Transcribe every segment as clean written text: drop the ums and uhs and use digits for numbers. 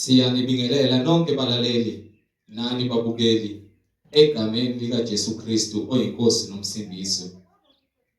Siyanibingelela nonke balaleli nani babukeli egameni lika Jesu Kristu oyinkosi nomsindisi.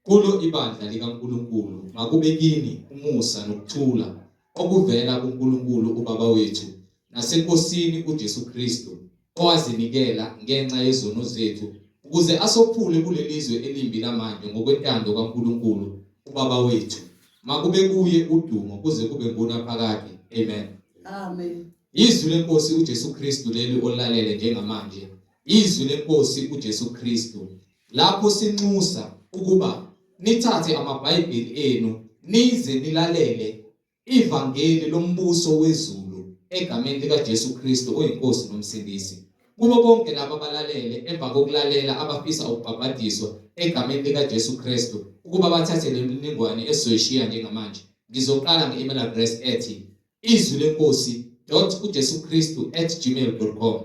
Kulo ibandla likaNkulunkulu makube kini umusa nokuthula okuvela kuNkulunkulu uBaba wethu naseNkosini uJesu Kristu owazinikela ngenxa yezono zethu ukuze asophule kulelizwe elimbi lamanje ngokwentando kaNkulunkulu uBaba wethu. Makube kuye udumo kuze kube ngunaphakade. Amen. Amen. Izwi lenkosi uJesu Kristu leli olalele njengamanje. Izwi lenkosi uJesu Kristu lapho sinxusa ukuba nithathe amabhayibheli enu nize nilalele ivangeli lombuso wezulu egameni lika Jesu Kristu oyinkosi nomsindisi. Kubo bonke laba balalele emva kokulalela abafisa ukubhabhadiswa egameni lika Jesu Kristu ukuba bathathe le mininingwane esoyishiya njengamanje. Ngizoqala nge-email address ethi izwi lenkosi.ujesukristu@gmail.com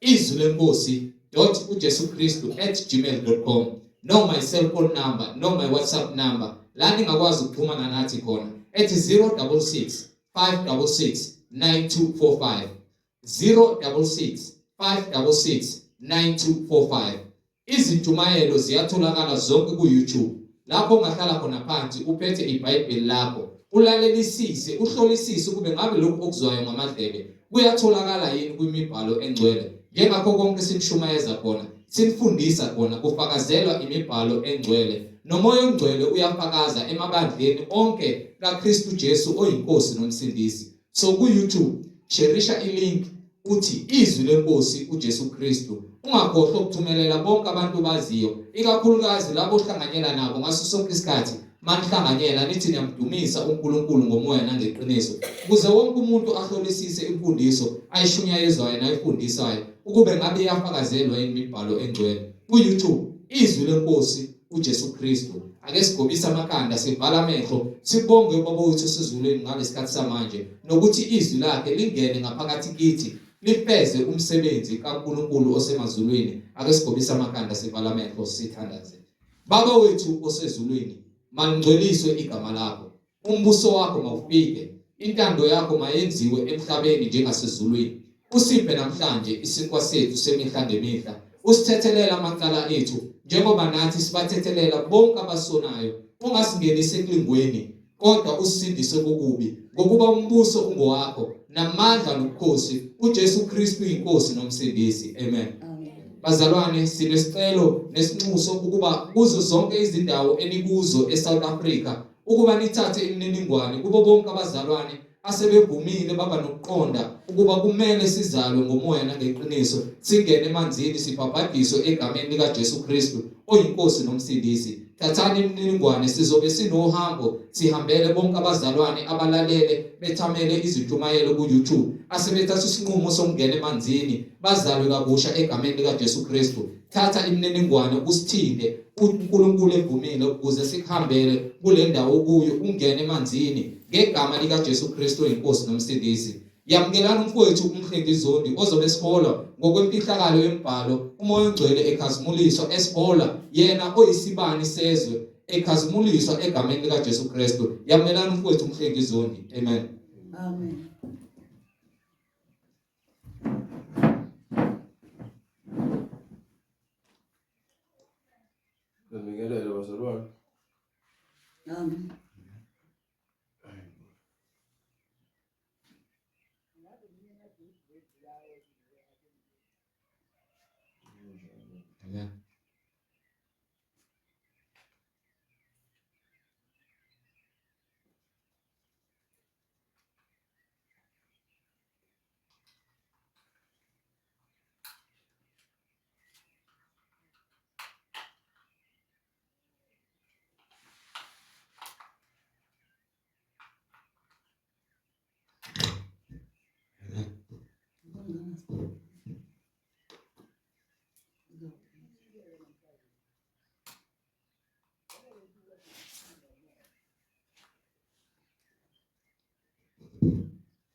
izwilenkosi.ujesukristu@gmail.com no my cell phone number no my WhatsApp number la ningakwazi ukuxhumana nathi khona ethi 066 566 9245 066 566 9245. Izintumayelo ziyatholakala zonke ku-YouTube lapho ungahlala khona phansi uphethe iBhayibheli lakho ulalelisise uhlolisise kube ngabe lokho okuzwayo ngamadlebe kuyatholakala yini kwimibhalo engcwele. Njengakho konke sinishumayeza khona sinifundisa khona kufakazelwa imibhalo engcwele nomoya ongcwele uyafakaza emabandleni onke kaKristu Jesu oyinkosi nomsindisi. So ku-YouTube shareisha ilink uthi izwi lenkosi uJesu Kristu. Ungakhohlwa ukuthumelela bonke abantu baziyo ikakhulukazi labo ohlanganyela nabo ngaso sonke isikhathi manihlanganyela nithi niyamdumisa uNkulunkulu ngomoya nangeqiniso ukuze wonke umuntu ahlolisise imfundiso ayishunyayezwayo nayifundisayo ukube ngabe iyafakazelwa imibhalo engcwele. Ku-YouTube izwi lenkosi uJesu Kristu. Ake sigobise amakhanda sivala amehlo sibonge uBaba wethu osezulwini ngalesikhathi samanje nokuthi izwi lakhe lingene ngaphakathi kithi lifeze umsebenzi kaNkulunkulu osemazulwini. Ake sigobise amakhanda sivala amehlo sithandaze. Baba wethu osezulwini, maningcweliswe igama lakho. Umbuso wakho mawufike, intando yakho mayenziwe emhlabeni njengasezulwini. Usiphe namhlanje isinkwa sethu semihla ngemihla. Usithethelele amacala ethu njengoba nathi sibathethelela bonke abasonayo. Ungasingenise ekulingweni kodwa usindise kokubi ngokuba umbuso ungowakho namandla nobukhosi uJesu Kristu inkosi nomsindisi. Amen. Bazalwane, sinesicelo nesinxuso ukuba kuzo zonke izindawo enikuzo eSouth Africa ukuba nithathe imininingwane kubo bonke abazalwane asebevumile baba nokuqonda ukuba kumele sizalwe ngomoya nangeqiniso singene emanzini sibhabhadiswe egameni lika Jesu Kristu oyinkosi nomsindisi. Thathani imininingwane sizobe sinohambo sihambele bonke abazalwane abalalele bethamele izintumayelo ku-YouTube asebethatha isinqumo sokungena emanzini bazalwe kabusha egameni lika Jesu Kristu. Thatha imininingwane usithinde uNkulunkulu evumile ukuze sikuhambele kule ndawo kuyo ungene emanzini ngegama lika Jesu Kristu oyinkosi nomsindisi. Yamukelana umfowethu uMhlengizondi ozobe esihola ngokwemfihlakalo yembhalo umoya ongcwele ekhazimuliswa esihola yena oyisibani sezwe ekhazimuliswa egameni lika Jesu Kristu. Yamukelana umfowethu uMhlengizondi. Amen. Amen. Ngibingelele bazalwane. Amen. Amen.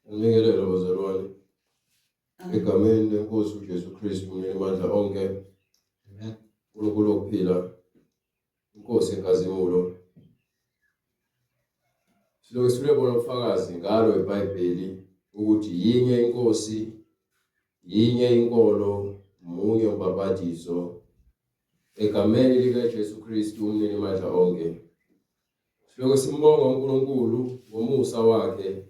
Ngibingelele bazalwane. Egameni lenkosi uJesu Kristu ngamandla onke. Amen. uNkulunkulu okuphila. Inkosi enkazimulo. Silokhu sifuna bona ubufakazi ngalo iBhayibheli ukuthi yinye inkosi, yinye inkolo, munye ubhapatizo egameni likaJesu Kristu umnini mandla onke. Sibonga simbonga uNkulunkulu ngomusa wakhe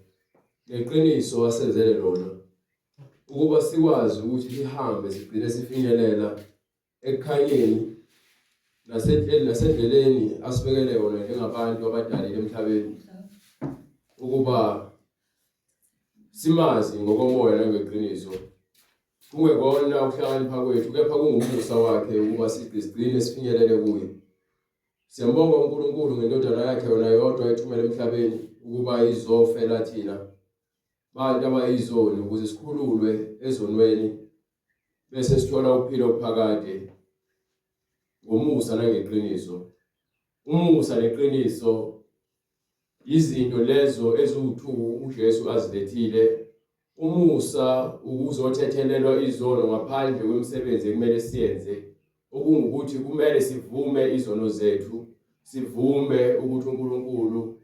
neqiniso asenzele lona ukuba sikwazi ukuthi sihambe sigcine sifinyelela ekukhanyeni nasendleleni asibekele yona njengabantu abadalile emhlabeni, ukuba simazi ngokomoya nangeqiniso, kungekona ukuhlakanipha kwethu kepha kungumusa wakhe ukuba sigcine sifinyelele kuye. Siyambonga uNkulunkulu ngendodana yakhe yona yodwa ethumela emhlabeni ukuba izofela thina bantu abayizoni ukuze sikhululwe ezonweni bese sithola ukuphila okuphakade ngomusa nangeqiniso. Umusa neqiniso izinto lezo eziwuthu uJesu azilethile. Umusa ukuzothethelelwa izono ngaphandle kwemisebenzi ekumele siyenze, okungukuthi kumele sivume izono zethu, sivume ukuthi uNkulunkulu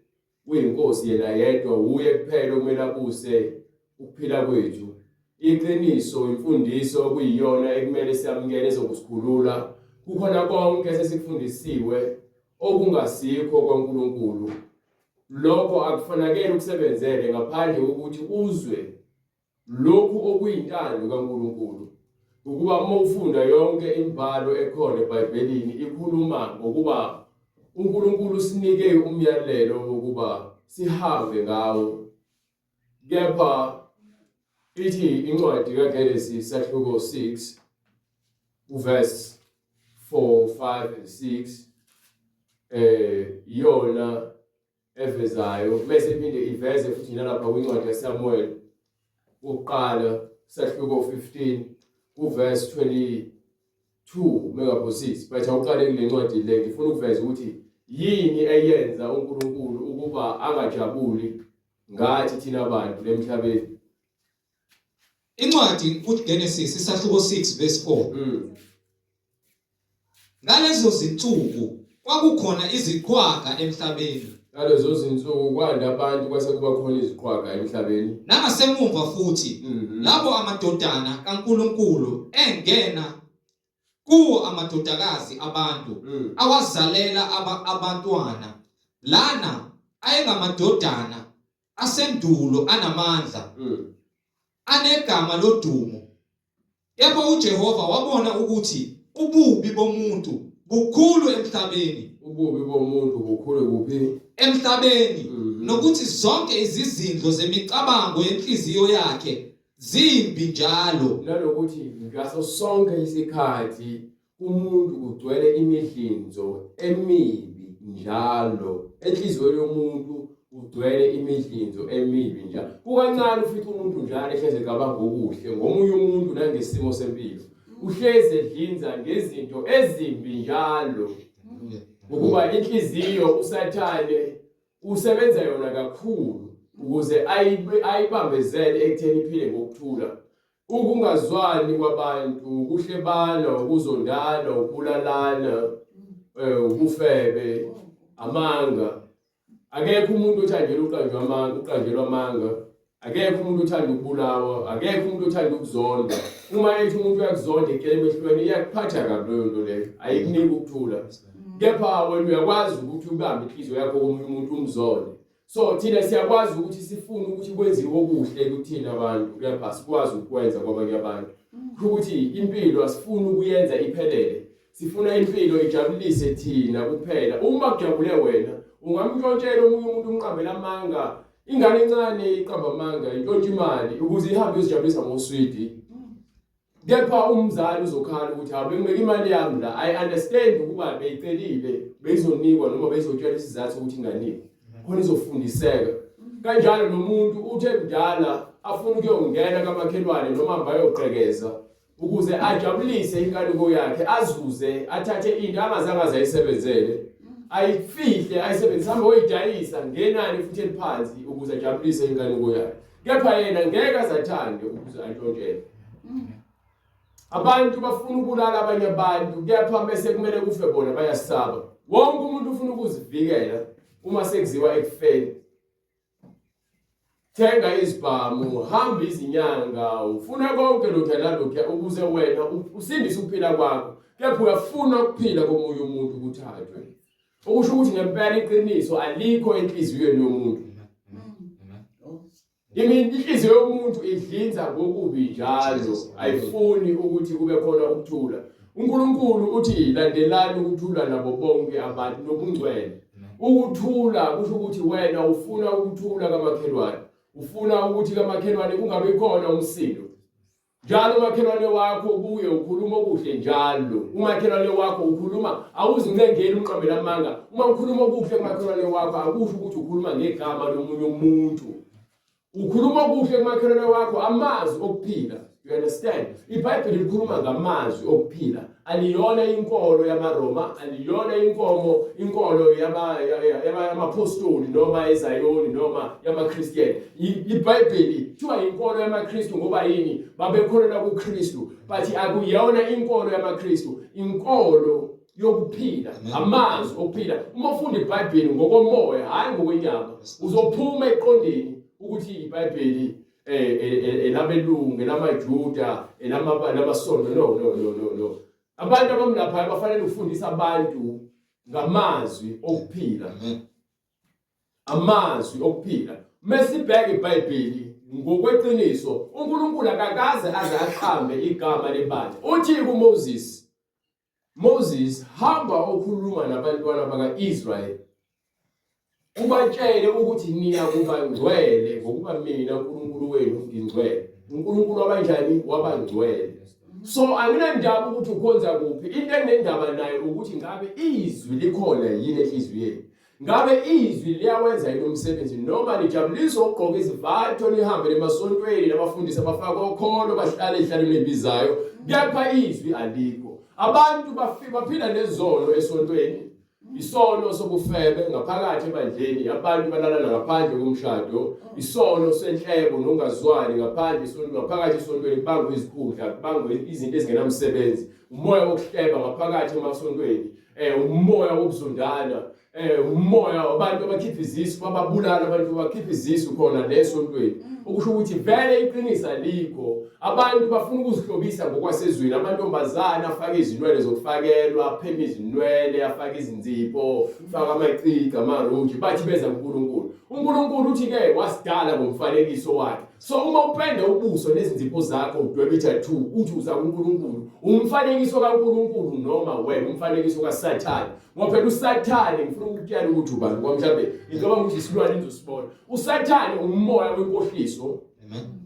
uyinkosi yena yedwa, uye kuphela okumele abuse ukuphila kwethu. Iqiniso imfundiso okuyiyona ekumele siyamukele ezokusikhulula kukhona konke sesikufundisiwe okungasikho kwaNkulunkulu. Lokho akufanele ukusebenzele ngaphandle kokuthi uzwe lokhu okuyintando kaNkulunkulu. Ukuba uma ufunda yonke imibhalo ekhona eBhayibhelini ikhuluma ngokuba uNkulunkulu usinike umyalelo wokuba sihambe ngawo. Kepha ithi incwadi kaGenesis sahluko 6 uverse 4, 5 and 6 yona evezayo bese iphinde iveze futhi nalapha kwincwadi yaSamuel uqala sahluko 15 uverse 22 megapho 6. But awuqale kule ncwadi le ngifuna ukuveza ukuthi yini eyenza uNkulunkulu ukuba angajabuli ngathi thina abantu lemhlabeni. Incwadi uGenesis isahluko 6 verse 4. Ngalezo zinsuku kwakukhona iziqhwaga emhlabeni. Ngalezo zinsuku kwanda abantu kwase kuba khona iziqhwaga emhlabeni. Nangasemumva futhi labo amadodana kaNkulunkulu engena kuwo amadodakazi abantu awazalela abantwana lana ayengamadodana asendulo anamandla anegama lodumo. Kepha uJehova wabona ukuthi ububi bomuntu bukhulu emhlabeni. Ububi bomuntu bukhulu kuphi? Emhlabeni. Nokuthi zonke izizindlo zemicabango yenhliziyo yakhe zimbi njalo. Nalokuthi ngaso sonke isikhathi umuntu kugcwele imidlinzo emibi njalo. Enhliziyweni yomuntu kugcwele imidlinzo emibi njalo. Kukancane ufithi umuntu njalo ehleze cabanga okuhle ngomunye umuntu nangesimo sempilo. Uhleze edlinza ngezinto ezimbi njalo. Ukuba inhliziyo usathane usebenza yona kakhulu ukuze ayibambezele ekutheni iphile ngokuthula. Ukungazwani kwabantu, ukuhlebana, ukuzondana, ukubulalana, ubufebe, amanga. Akekho umuntu othandela uqanjelwa amanga. Akekho umuntu othanda ukubulawa, akekho umuntu othanda ukuzonda. Uma ethi umuntu uyakuzonda ekele emehlweni iyakuphatha kabi leyo nto leyo, ayikuniki ukuthula. Kepha wena uyakwazi ukuthi ubambe inhliziyo yakho komunye umuntu umzonde. So thina siyakwazi ukuthi sifune ukuthi kwenziwe okuhle kuthina abantu, kepha sikwazi ukwenza kwabanye abantu. Ukuthi impilo asifuni ukuyenza iphelele. Sifuna impilo ijabulise thina kuphela. Uma kujabule wena, ungamntshontshelwa omunye umuntu umqambela amanga. Ingane encane iqamba amanga, intshontshe imali ukuze ihambe izijabulisa ngoswidi. Kepha umzali uzokhala ukuthi bekumeke imali yami la, I understand ukuba beyicelile, beyizonikwa noma beyizotshela isizathu ukuthi inganikwa. Khona izofundiseka. Kanjalo nomuntu uthe mdala afuna ukuyongena kamakhelwane noma bayoqhekeza ukuze ajabulise inkanuko yakhe, azuze athathe into angazange azayisebenzele, ayifihle ayisebenzise hambe oyidayisa ngenani futhi eliphansi ukuze ajabulise inkanuko yakhe. Kepha yena ngeke azathande ukuze antshontshelwe. Abantu bafuna ukubulala abanye abantu, kepha bese kumele kufe bona bayasaba. Wonke umuntu ufuna ukuzivikela uma sekuziwa ekufeni. thenga izibhamu, hamba izinyanga, ufuna konke lokhu nalokhu ukuze wena usindise ukuphila kwakho. Kepha uyafuna ukuphila komunye umuntu kuthathwe. Okusho ukuthi ngempela iqiniso alikho enhliziyweni yomuntu. Inhliziyo yomuntu idlinza ngokubi njalo, ayifuni ukuthi kube khona ukuthula. uNkulunkulu uthi landelani ukuthula nabo bonke abantu nobungcwele. Ukuthula kusho ukuthi wena ufuna ukuthula kamakhelwane. Ufuna ukuthi kamakhelwane kungabe khona umsindo. Njalo umakhelwane wakho kuye ukhuluma okuhle njalo. Umakhelwane wakho ukhuluma awuzincengeli umqambela amanga. Uma ukhuluma okuhle kumakhelwane wakho akusho ukuthi ukhuluma ngegama lomunye umuntu. Ukhuluma okuhle kumakhelwane wakho amazwi okuphila. You understand? iBhayibheli likhuluma ngamazwi okuphila. Aliyona inkolo yamaRoma, aliyona inkolo yamapostoli noma eZayoni noma yamaKristiyan. iBhayibheli kuthiwa inkolo yamaKristu ngoba yini? Babekholelwa kuKristu. But akuyona inkolo yamaKristu, inkolo yokuphila, amazwi okuphila. Uma ufunda iBhayibheli ngokomoya hayi ngokwenyama, uzophuma eqondeni ukuthi iBhayibheli elabelungu, elamaJuda, elamasonto. No. Abantu abamlapha bafanele ukufundisa abantu ngamazwi okuphila. Amazwi okuphila. Mesibheka iBhayibheli ngokweqiniso, uNkulunkulu akakaze aze aqhambe igama lebandla. Uthi Moses hamba okhuluma nabantwana bakaIsrael. Ubatshele ukuthi niya kuba ngcwele ngokuba mina uNkulunkulu wenu ngingcwele. uNkulunkulu wabanjani? Wabangcwele. So anginandaba ukuthi ukhonza kuphi. Into enendaba nayo ukuthi ngabe izwi likhona yini enhliziyweni. Ngabe izwi liyawenza yini umsebenzi noma lijabulisa ukugqoka izivatho nihambe emasontweni nabafundisi abafaka okholo bahlale ehlalweni ebizayo. Kepha izwi alikho. Abantu baphila nezono esontweni. Isono sobufebe ngaphakathi ebandleni, abantu balalana ngaphandle komshado. Isono senhlebo nongazwani ngaphandle isonto, ngaphakathi esontweni bangwe izikhundla, bangwe izinto ezingenamsebenzi. Umoya wokuhleba ngaphakathi emasontweni, umoya wokuzondana, umoya wabantu abakhipha izisu, bababulala abantu bakhipha izisu khona lesontweni. Ukusho ukuthi vele iqiniso alikho. Abantu bafuna ukuzihlobisa ngokwasezweni. Amantombazana afaka izinwele zokufakelwa, apheme izinwele, afaka izinzipho, afaka amacici, amaroji, bathi beza kuNkulunkulu. uNkulunkulu uthi-ke wasidala ngomfanekiso wakhe. So uma upenda ubuso nezinzipho zakho udwebe i-tattoo uthi uza kuNkulunkulu, umfanekiso kaNkulunkulu noma wena umfanekiso kaSathane. Ngoba phela uSathane ngifuna ukutshela ukuthi ubani ngoba mhlawumbe njengoba ngithi isilwane nizosibona. uSathane umoya wenkohliso.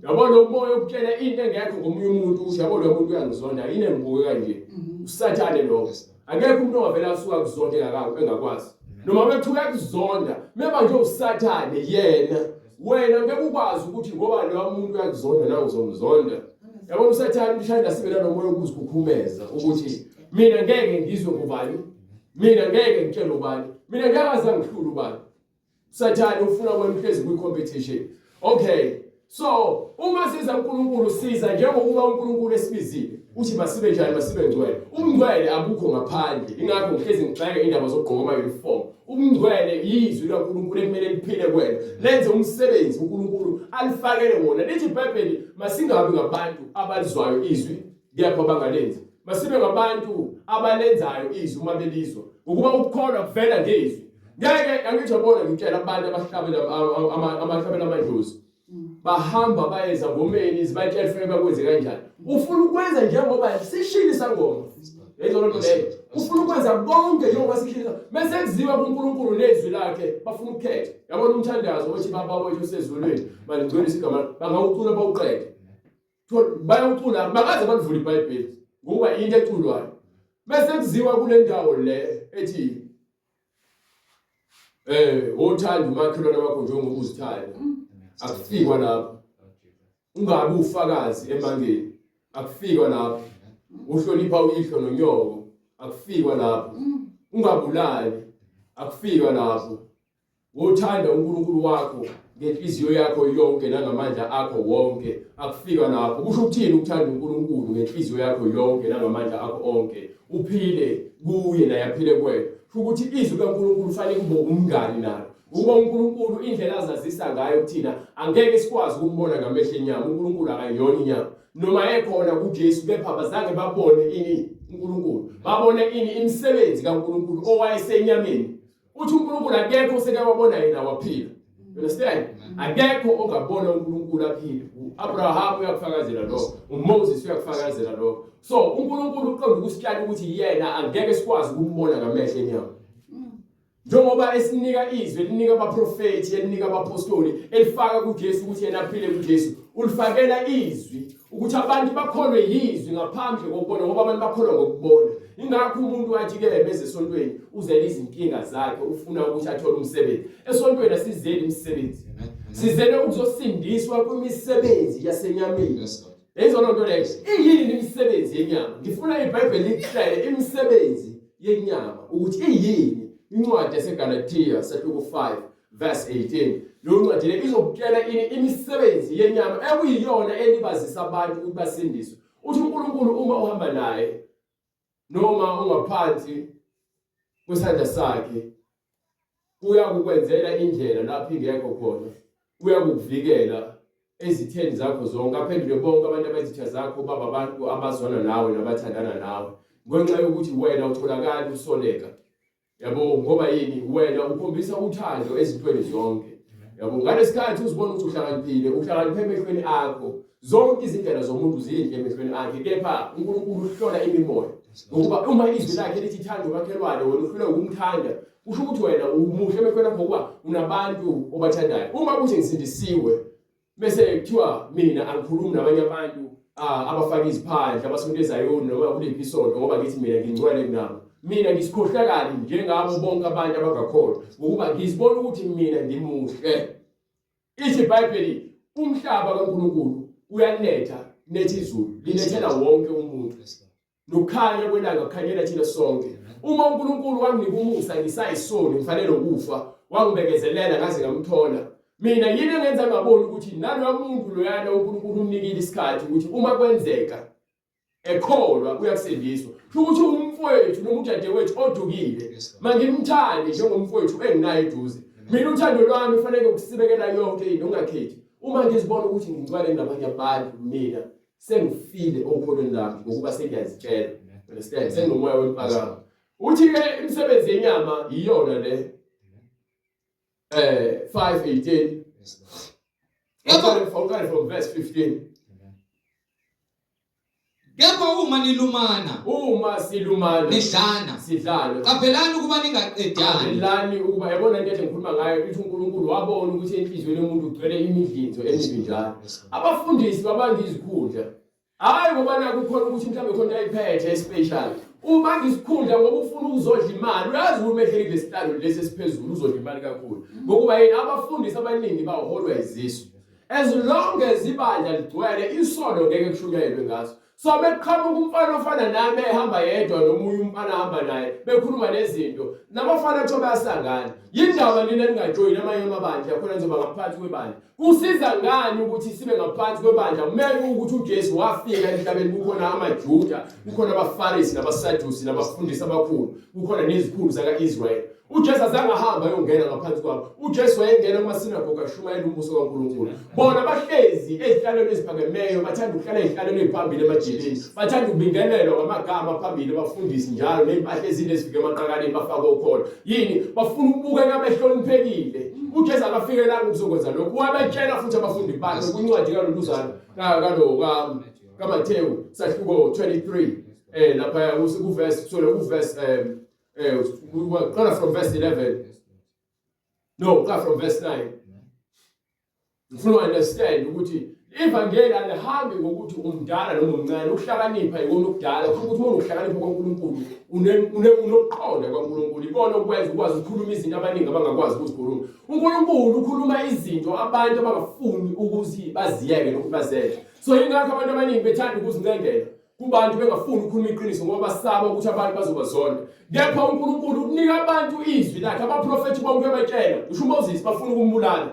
Yabona umoya ukutshela into engekho ngomunye umuntu ukuthi yabona umuntu uyangizonda yini engibuke kanje. uSathane lo. Akekho umuntu ongavela asuka kuzonda engakwazi. Noma bethuka kuzonda, meba nje uSathane yena. Wena ngeke ukwazi ukuthi ngoba lo muntu uyakuzonda nawe uzomzonda. Yabona uSathane ushanda sibela nomoya ukuzikhukhumeza ukuthi mina ngeke ngizwe ngubani. Mina ngeke ngitshele ubani. Mina ngeke azangihlula ubani. uSathane ufuna wena uhlezi kwi-competition. Okay. So, uma siza uNkulunkulu siza njengokuba uNkulunkulu esibizile. Uthi masibe njani masibe ngcwele. Umngcwele abukho ngaphandle. Ingakho ngihlezi ngixaka indaba zokugqoka ama-uniform. Umngcwele yizwi laNkulunkulu ekumele liphile kuwena. Lenze umsebenzi uNkulunkulu alifakele wona. Lithi iBhayibheli masingabi ngabantu abalizwayo izwi kepha bangalenzi. Masibe ngabantu abalenzayo izwi uma belizwa. Ukuba ukukholwa kuvela ngezwi. Ngeke angithi yabona ngitshela abantu abahlabela amadlozi. Bahamba bayeza ngomeni zibatshela kufanele bakwenze kanjani. Ufuna ukwenza njengoba sishilo isangoma. Lezo lonto leyo. Ufuna ukwenza konke njengoba sishilo. Bese kuziwa kuNkulunkulu nezwi lakhe bafuna ukukhetha. Yabona umthandazo othi baba wethu usezulwini balingcwelisa igama bangawucula bawuqede. Bayawucula bakaze balivula iBhayibheli ngoba into eculwayo. Bese kuziwa kule ndawo le ethi othanda umakhelwane wakho njengoba uzithanda. Akufikwa lapho. Ungabi ufakazi emangeni. Akufikwa lapho. Uhlonipha uyihlo nonyoko. Akufikwa lapho. Ungabulali. Akufikwa lapho. Uthanda uNkulunkulu wakho ngenhliziyo yakho yonke nangamandla akho wonke. Akufikwa lapho. Kusho ukuthini ukuthanda uNkulunkulu ngenhliziyo yakho yonke nangamandla akho onke. Uphile kuye naye aphile kuwena. Ukuthi izwi kaNkulunkulu fanele kube umngani nalo. Ukuba uNkulunkulu indlela azazisa ngayo kuthina angeke sikwazi ukumbona ngamehlo enyama. uNkulunkulu akayona inyama. Noma ekhona kuJesu kepha bazange babone ini uNkulunkulu. Babone ini imisebenzi kaNkulunkulu owayesenyameni. Uthi uNkulunkulu akekho oseke wabona yena waphila. You understand? Akekho ongabona uNkulunkulu aphila. uAbraham uyakufakazela lokho. uMoses uyakufakazela lokho. So uNkulunkulu uqonda ukusitshela ukuthi yena angeke sikwazi ukumbona ngamehlo enyama. Njengoba esinika izwi elinika abaprofeti elinika abapostoli elifaka kuJesu ukuthi yena aphile kuJesu ulifakela izwi ukuthi abantu bakholwe yizwi ngaphandle kokubona ngoba abantu bakholwa ngokubona. Ingakho umuntu wathi ke beze esontweni uzele izinkinga zakhe ufuna ukuthi athole umsebenzi. Esontweni asizeli imisebenzi. Sizele ukuzosindiswa kwimisebenzi yasenyameni. Ezona nto leyo iyini imisebenzi yenyama. Ngifuna iBhayibheli lihlele imisebenzi yenyama ukuthi iyini. Incwadi yaseGalatia sahluko 5 verse 18. Lo ncwadi le izokutshela imisebenzi yenyama ekuyiyona elibazisa abantu ukuthi basindiswe. Uthi uNkulunkulu uma uhamba naye noma ungaphansi kwesandla sakhe uyakukwenzela indlela lapho ingekho khona. Uyakuvikela ezitheni zakho zonke aphendule bonke abantu abezitha zakho baba abantu abazwana nawe nabathandana nawe. Ngenxa yokuthi wena utholakala usoleka. Yabo ngoba yini wena ukhombisa uthando ezintweni zonke. Yabo ngalesikhathi uzibona ukuthi uhlakaniphile, uhlakaniphe emehlweni akho. Zonke izindlela zomuntu zinhle emehlweni akhe kepha uNkulunkulu uhlola imimoya. Ngoba uma izwi lakhe lithi thanda umakhelwane wena uhlula ukumthanda, kusho ukuthi wena umuhle emehlweni akho ngoba unabantu obathandayo. Uma kuthi ngisindisiwe bese kuthiwa mina angikhulumi nabanye abantu abafaka iziphandla abasonto eZayoni noma kuliphi isonto ngoba ngithi mina ngingcwele kunabo. Mina ngisikhohlakali njengabo bonke abantu abangakholwa ngokuba ngizibona ukuthi mina ndimuhle. Ithi iBhayibheli umhlaba kaNkulunkulu uyanetha nethi izulu linethela wonke umuntu. Nokukhanya kwelanga kukhanyela thina sonke. Uma uNkulunkulu wanginika umusa ngisayisoni ngifanele ukufa wangibekezelela ngaze ngamthola. Mina yini engenza ngabona ukuthi naloya muntu loyana uNkulunkulu umnikile isikhathi ukuthi uma kwenzeka ekholwa uyakusindiswa. Ukuthi umfowethu noma udadewethu odukile mangimthande njengomfowethu enginayo eduze. Mina uthando lwami ufanele ukusibekela yonke into ungakhethi. Uma ngizibona ukuthi ngingcwele nabanye abantu mina sengifile okholweni lami ngokuba sengiyazitshela. Understand? Senginomoya wempakamo. Uthi ke imisebenzi yenyama iyona le 5:18. From verse 15. Kepha uma nilumana, uma silumana sidlana, qaphelani ukuba ningaqedani. Qaphelani ukuba yabona into engikhuluma ngayo ithi uNkulunkulu wabona ukuthi enhlizweni yomuntu ugcwele imidlinzo emibi njalo. Abafundisi babangizikhundla. Hayi ngoba nakukhona ukuthi mhlawumbe khona ayiphethe especial. Uma ngisikhundla ngoba ufuna ukuzodla imali, uyazi umehlele lesitalo lesi esiphezulu uzodla imali kakhulu. Ngokuba yini abafundisi abaningi baholwa izisu. As long as ibandla ligcwele isono ngeke kushunyayelwe ngaso. So beqhamuka umfana ofana nami ehamba yedwa nomunye umfana ahamba naye bekhuluma lezinto nabafana batho bayasangana. Yindaba nina ningajoyini amanye amabandla yakhona njengoba ngaphansi kwebandla. Kusiza ngani ukuthi sibe ngaphansi kwebandla? Kumele ukuthi uJesu wafika emhlabeni kukhona amaJuda, kukhona abaFarisi nabaSadusi nabafundisi abakhulu, kukhona nezikhulu zakaIsrael. uJesu azangahamba yongena ngaphansi kwabo. uJesu wayengena kumasinagogu ashumayela umbuso kaNkulunkulu. Bona bahlezi ezihlalweni eziphakemeyo bathanda ukuhlala ezihlalweni eziphambili emajilini. Bathanda ukubingelelwa ngamagama phambili abafundisi njalo nempahla ezinde ezifike emaqakaleni bafaka ukhona. Yini bafuna ukubukeka behloniphekile. uJesu akafikelanga ukuzokwenza lokho. Wabetshela futhi abafundi bakhe kwincwadi kaLuzana kaMathewu sahluko 23 lapha kuverse from verse 11. No, from verse 9. Ufuna understand ukuthi ivangeli alihambi ngokuthi umdala noma umncane. Ukuhlakanipha ikona ukudala. Ukuthi uma uhlakanipha kwaNkulunkulu unokuqonda kwaNkulunkulu. Ikona okwenza ukwazi ukukhuluma izinto abaningi abangakwazi ukuzikhuluma. uNkulunkulu ukhuluma izinto abantu abangafuni ukuthi baziyeke nokubazenza. So ingakho abantu abaningi bethanda ukuzincengela kubantu bengafuni ukukhuluma iqiniso ngoba basaba ukuthi abantu bazobazonda. Kepha uNkulunkulu ukunika abantu izwi lakhe. Abaprofeti bonke betshela, usho uMoses bafuna ukumbulala.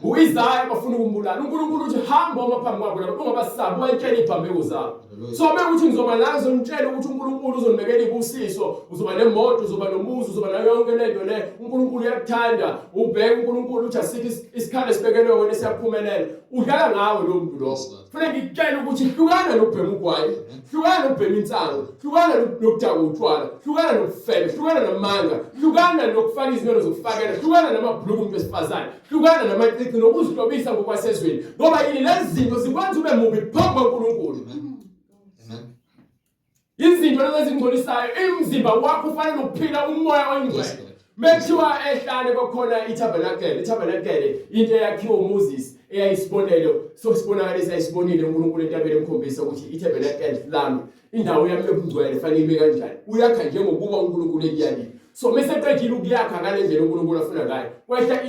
uIsaya bafuna ukumbulala uNkulunkulu uthi hamba omaphambi kwabo lapho ungabasabi wayitshela iphambeko zabo so bekuthi ngizoba lazo ngitshela ukuthi uNkulunkulu uzonibekela ibusiso uzoba nemoto uzoba nomuzi uzoba nayo yonke lento le uNkulunkulu uyakuthanda ubheke uNkulunkulu uthi asikho isikhala esibekelwe wena siyaphumelela udlala ngawe lo muntu lo kufanele ngikutshele ukuthi hlukana nobhema ugwayi hlukana nobhema insango hlukana nokudaka utshwala hlukana nokufela hlukana namanga hlukana nokufaka izinto zokufakela hlukana namabhuluku umuntu wesifazane hlukana namacici nokuzihlobisa ngokwasezweni ngoba yini lezi zinto zikwenza ube mubi phambi kwaNkulunkulu izinto lezi ezingcolisayo imzimba wakho ufanele ukuphila umoya oyingcwele Mekhiwa ehlane kokhona itabernacle into eyakhiwa uMoses eyayisibonelo so sibonakala isibonile uNkulunkulu entabeni emkhombisa ukuthi itabernacle lami indawo yami yokungcwele fanele ibe kanjani uyakha njengokuba uNkulunkulu ekuyalile so meseqedile ukuyakha ngale ndlela uNkulunkulu afuna ngayo kwehla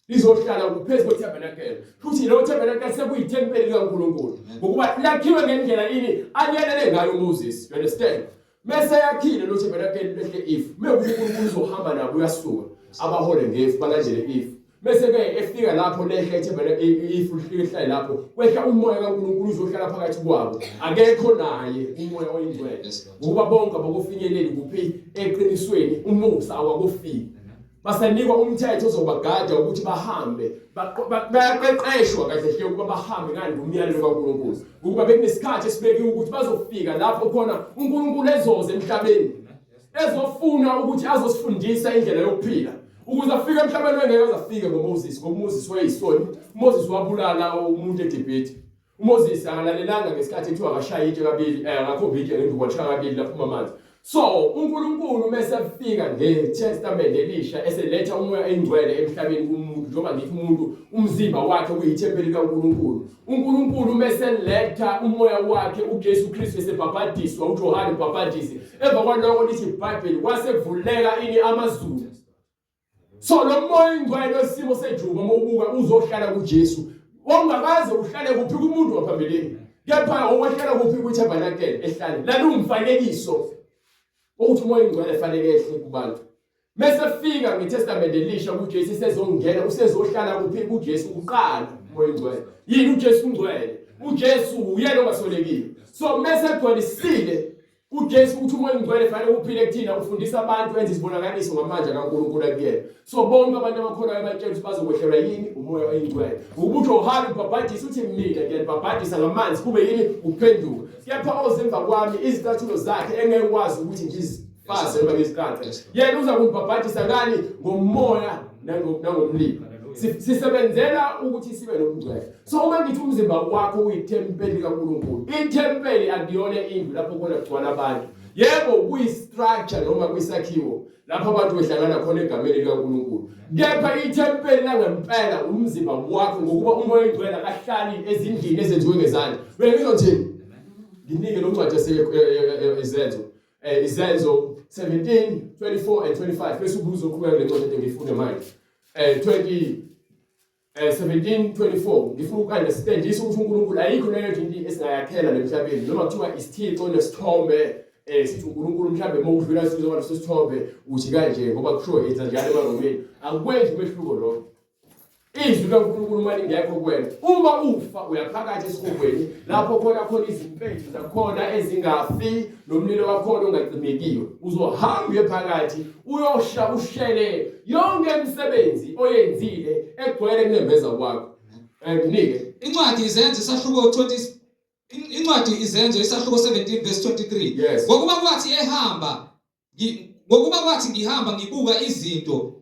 lizohlala kuphezu kwetabernacle futhi lo tabernacle sekuyithempeli likaNkulunkulu ngokuba lakhiwe ngendlela ini aliyelele ngayo uMoses you understand mase yakhile lo tabernacle lehle if uNkulunkulu uzohamba nabo uyasuka abahole ngefu balandele if mase ke efika lapho lehle tabernacle if lihlala lapho kwehla umoya kaNkulunkulu uzohlala phakathi kwabo akekho naye umoya oyingcwele ngoba bonke abakufinyeleli kuphi eqinisweni umusa awakufiki basanikwa umthetho ozobagada ukuthi bahambe bayaqeqeshwa kahle hle ukuba bahambe ngani ngomyalelo kaNkulunkulu ukuba bekunesikhathi esibekiwe ukuthi bazofika lapho khona uNkulunkulu ezoze emhlabeni ezofuna ukuthi azosifundisa indlela yokuphila ukuze afike emhlabeni wengeke azafike ngoMoses wayisoni uMoses wabulala umuntu eGibhithe uMoses angalalelanga ngesikhathi ethiwa akashaya itshe kabili ngakho itshe ngenduku washaya kabili lapho amanzi so uNkulunkulu mase afika ngeTestament elisha eseletha umoya engcwele emhlabeni kumuntu njengoba ngithi umuntu umzimba wakhe uyithempeli kaNkulunkulu uNkulunkulu mase letha umoya wakhe uJesu Kristu esebhabhadiswa uJohane ubhabhadisi emva kwalokho lithi iBhayibheli kwasekuvuleka ini amazulu so lo moya engcwele osimo sejuba mobuka uzohlala kuJesu ongakaze uhlale kuphi kumuntu waphambeleni kepha owahlala kuphi kuTabernacle ehlale lalumfanekiso ukuthi umoya engcwele fanele ehle kubantu mase fika ngeTestament elisha kuJesu sezongena usezohlala kuphi kuJesu uqala umoya engcwele yini uJesu ungcwele uJesu uyena ongasolekile so mase egcwalisile uJesu uthi umoya engcwele fanele uphile kuthina ufundisa abantu enze isibonakaliso ngamandla kaNkulunkulu akuyena so bonke abantu abakholwayo abatshela ukuthi bazokwehlelwa yini umoya oyingcwele ukuthi uHana ubhabhadisa uthi mina ngiyabhabhadisa ngamanzi kube yini uphenduka kepha ozemva kwami izicathulo zakhe engekwazi ukuthi ngizifase noma ngizikhathe yena uza kungibhabhadisa ngani ngomoya nangomlilo sisebenzela ukuthi sibe nokungcwele so uma ngithi umzimba wakho uyithempeli kaNkulunkulu ithempeli akuyona indlu lapho khona kugcwala abantu yebo kuyistructure noma kuyisakhiwo lapho abantu behlangana khona egameni likaNkulunkulu kepha ithempeli langempela umzimba wakho ngokuba umoya engcwele akahlali ezindlini ezenziwe ngezandla wena ngizothini nginike lo ncwadi Izenzo 17:24 and 25 bese ubuzo uqhubeka le ncwadi engifuna manje 17:24 ngifuna ukunderstand ukuthi uNkulunkulu ayikho leyo into esingayakhela emhlabeni noma kuthiwa isithixo nesithombe sithi uNkulunkulu mhlambe mawudlula sizoba sesithombe uthi kanje ngoba kusho yenza njalo emaromeni akwenzi umehluko lo izwi kaNkulunkulu manje ngiyakho kwena uma ufa uyaphakathi esikhobweni lapho khona izimpethu zakhona ezingafi nomlilo wakhona ongacimikiyo uzohamba ephakathi uyosha ushele yonke imisebenzi oyenzile egcwele kunembeza kwakho nginike incwadi izenzo isahluko 20 incwadi izenzo isahluko 17 verse 23 Yes. ngokuba kwathi ngihamba ngibuka izinto